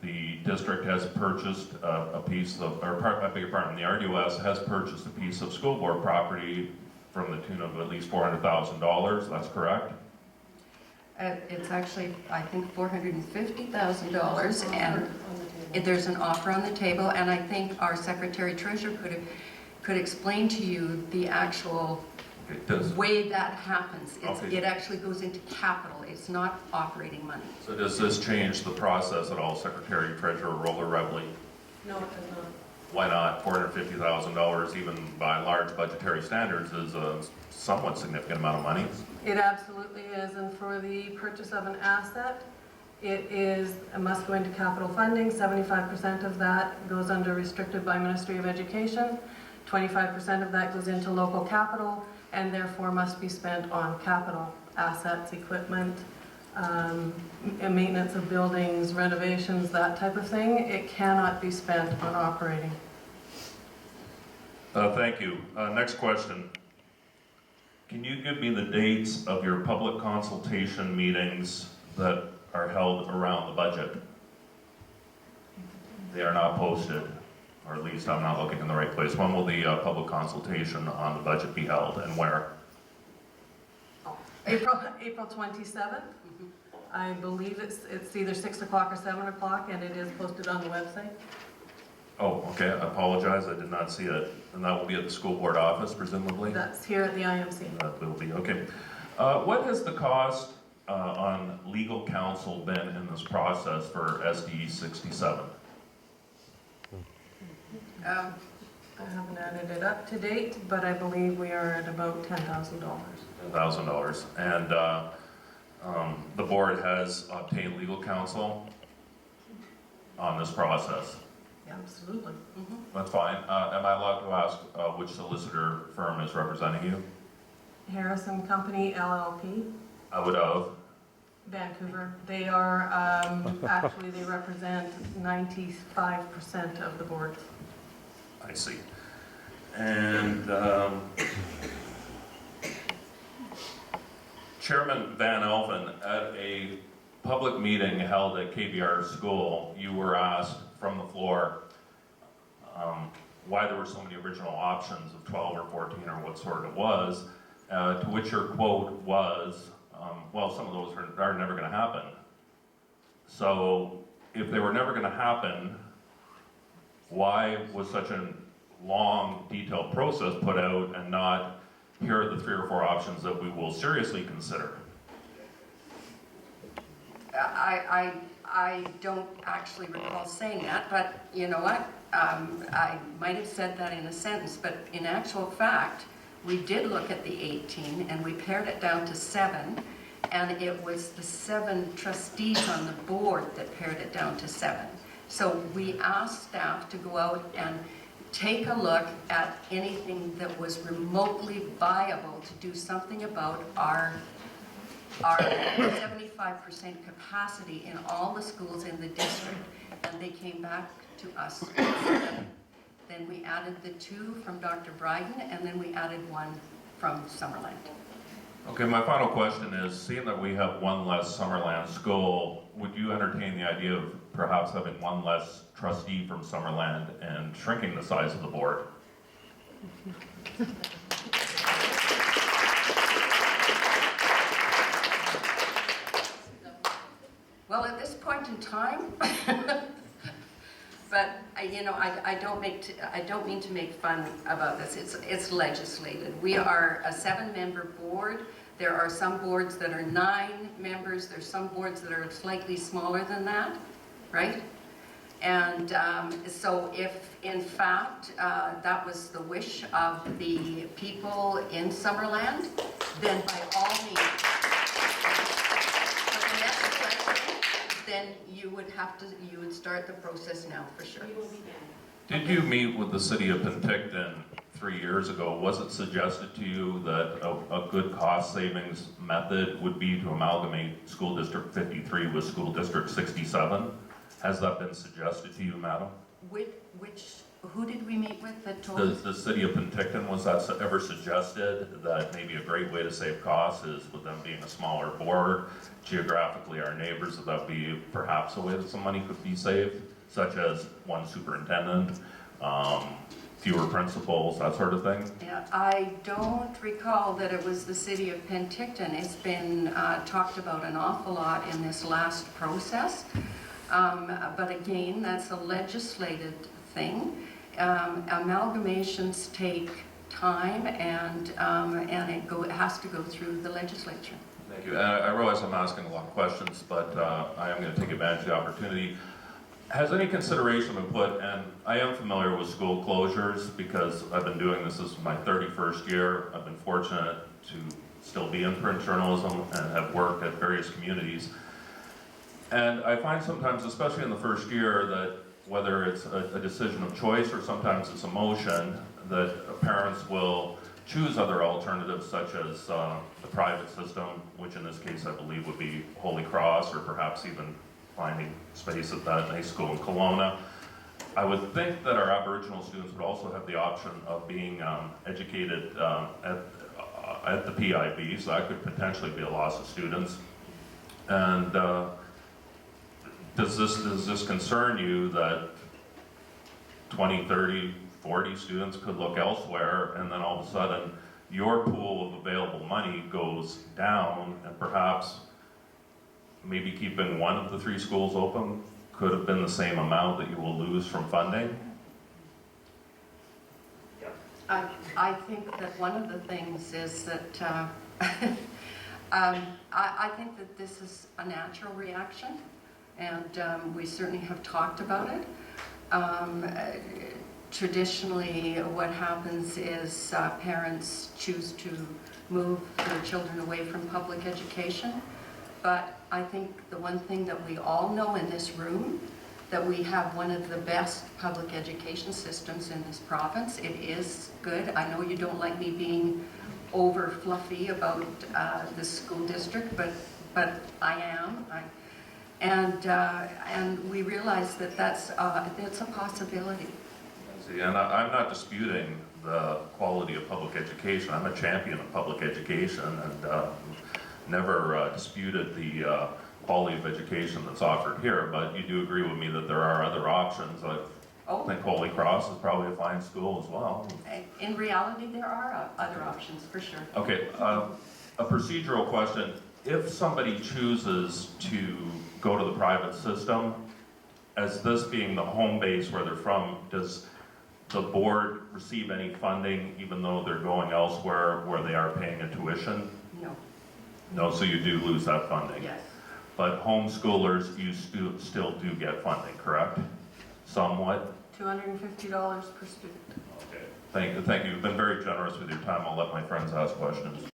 S16: the district has purchased a piece of, or I beg your pardon, the RDOS has purchased a piece of school board property from the tune of at least $400,000, that's correct?
S1: It's actually, I think, $450,000, and there's an offer on the table, and I think our Secretary Treasurer could explain to you the actual way that happens. It actually goes into capital, it's not operating money.
S16: So does this change the process at all, Secretary Treasurer Roller Revley?
S2: No, it does not.
S16: Why not? $450,000, even by large budgetary standards, is a somewhat significant amount of money.
S2: It absolutely is, and for the purchase of an asset, it must go into capital funding. 75% of that goes under restricted by Ministry of Education. 25% of that goes into local capital, and therefore must be spent on capital assets, equipment, maintenance of buildings, renovations, that type of thing. It cannot be spent on operating.
S16: Thank you. Next question. Can you give me the dates of your public consultation meetings that are held around the budget? They are not posted, or at least I'm not looking in the right place. When will the public consultation on the budget be held, and where?
S2: April 27th. I believe it's either 6 o'clock or 7 o'clock, and it is posted on the website.
S16: Oh, okay, I apologize, I did not see it. And that will be at the school board office, presumably?
S2: That's here at the IMC.
S16: That will be, okay. What has the cost on legal counsel been in this process for SDE 67?
S2: I haven't added it up to date, but I believe we are at about $10,000.
S16: $1,000. And the board has obtained legal counsel on this process.
S2: Absolutely.
S16: That's fine. Am I allowed to ask which solicitor firm is representing you?
S2: Harrison Company LLP,
S16: I would have.
S2: Vancouver. They are, actually, they represent 95% of the board.
S16: I see. And Chairman Van Elven, at a public meeting held at KBR School, you were asked from the floor why there were so many original options of 12 or 14 or what sort it was, to which your quote was, well, some of those are never going to happen. So if they were never going to happen, why was such a long, detailed process put out and not, here are the 3 or 4 options that we will seriously consider?
S1: I don't actually recall saying that, but you know what? I might have said that in a sentence, but in actual fact, we did look at the 18 and we pared it down to 7, and it was the 7 trustees on the board that pared it down to 7. So we asked staff to go out and take a look at anything that was remotely viable to do something about our 75% capacity in all the schools in the district, and they came back to us. Then we added the 2 from Dr. Bryden, and then we added 1 from Summerland.
S16: Okay, my final question is, seeing that we have 1 less Summerland school, would you entertain the idea of perhaps having 1 less trustee from Summerland and shrinking the size of the board?
S1: Well, at this point in time, but you know, I don't mean to make fun about this. It's legislated. We are a 7-member board. There are some boards that are 9 members. There's some boards that are slightly smaller than that, right? And so if, in fact, that was the wish of the people in Summerland, then by all means, for the next question, then you would start the process now, for sure.
S16: Did you meet with the city of Penticton 3 years ago? Was it suggested to you that a good cost savings method would be to amalgamate School District 53 with School District 67? Has that been suggested to you, madam?
S1: Who did we meet with that told us?
S16: The city of Penticton, was that ever suggested that maybe a great way to save costs is with them being a smaller board, geographically our neighbors, that that would be perhaps a way that some money could be saved, such as 1 superintendent, fewer principals, that sort of thing?
S1: Yeah, I don't recall that it was the city of Penticton. It's been talked about an awful lot in this last process. But again, that's a legislated thing. Amalgamations take time, and it has to go through the legislature.
S16: Thank you. I realize I'm asking a lot of questions, but I am going to take advantage of the opportunity. Has any consideration been put, and I am familiar with school closures because I've been doing this is my 31st year. I've been fortunate to still be in print journalism and have worked at various communities. And I find sometimes, especially in the first year, that whether it's a decision of choice or sometimes it's emotion, that parents will choose other alternatives such as the private system, which in this case I believe would be Holy Cross, or perhaps even finding space at that nice school in Kelowna. I would think that our Aboriginal students would also have the option of being educated at the PIB, so that could potentially be a loss of students. And does this concern you that 20, 30, 40 students could look elsewhere, and then all of a sudden your pool of available money goes down, and perhaps maybe keeping 1 of the 3 schools open could have been the same amount that you will lose from funding?
S1: I think that one of the things is that I think that this is a natural reaction, and we certainly have talked about it. Traditionally, what happens is parents choose to move their children away from public education. But I think the one thing that we all know in this room, that we have one of the best public education systems in this province. It is good. I know you don't like me being over fluffy about the school district, but I am. And we realize that that's a possibility.
S16: See, and I'm not disputing the quality of public education. I'm a champion of public education and never disputed the quality of education that's offered here, but you do agree with me that there are other options. I think Holy Cross is probably a fine school as well.
S1: In reality, there are other options, for sure.
S16: Okay, a procedural question. If somebody chooses to go to the private system, as this being the home base where they're from, does the board receive any funding even though they're going elsewhere where they are paying a tuition?
S1: No.
S16: No, so you do lose that funding?
S1: Yes.
S16: But homeschoolers, you still do get funding, correct? Somewhat?
S1: $250 per student.
S16: Okay. Thank you. You've been very generous with your time. I'll let my friends ask questions.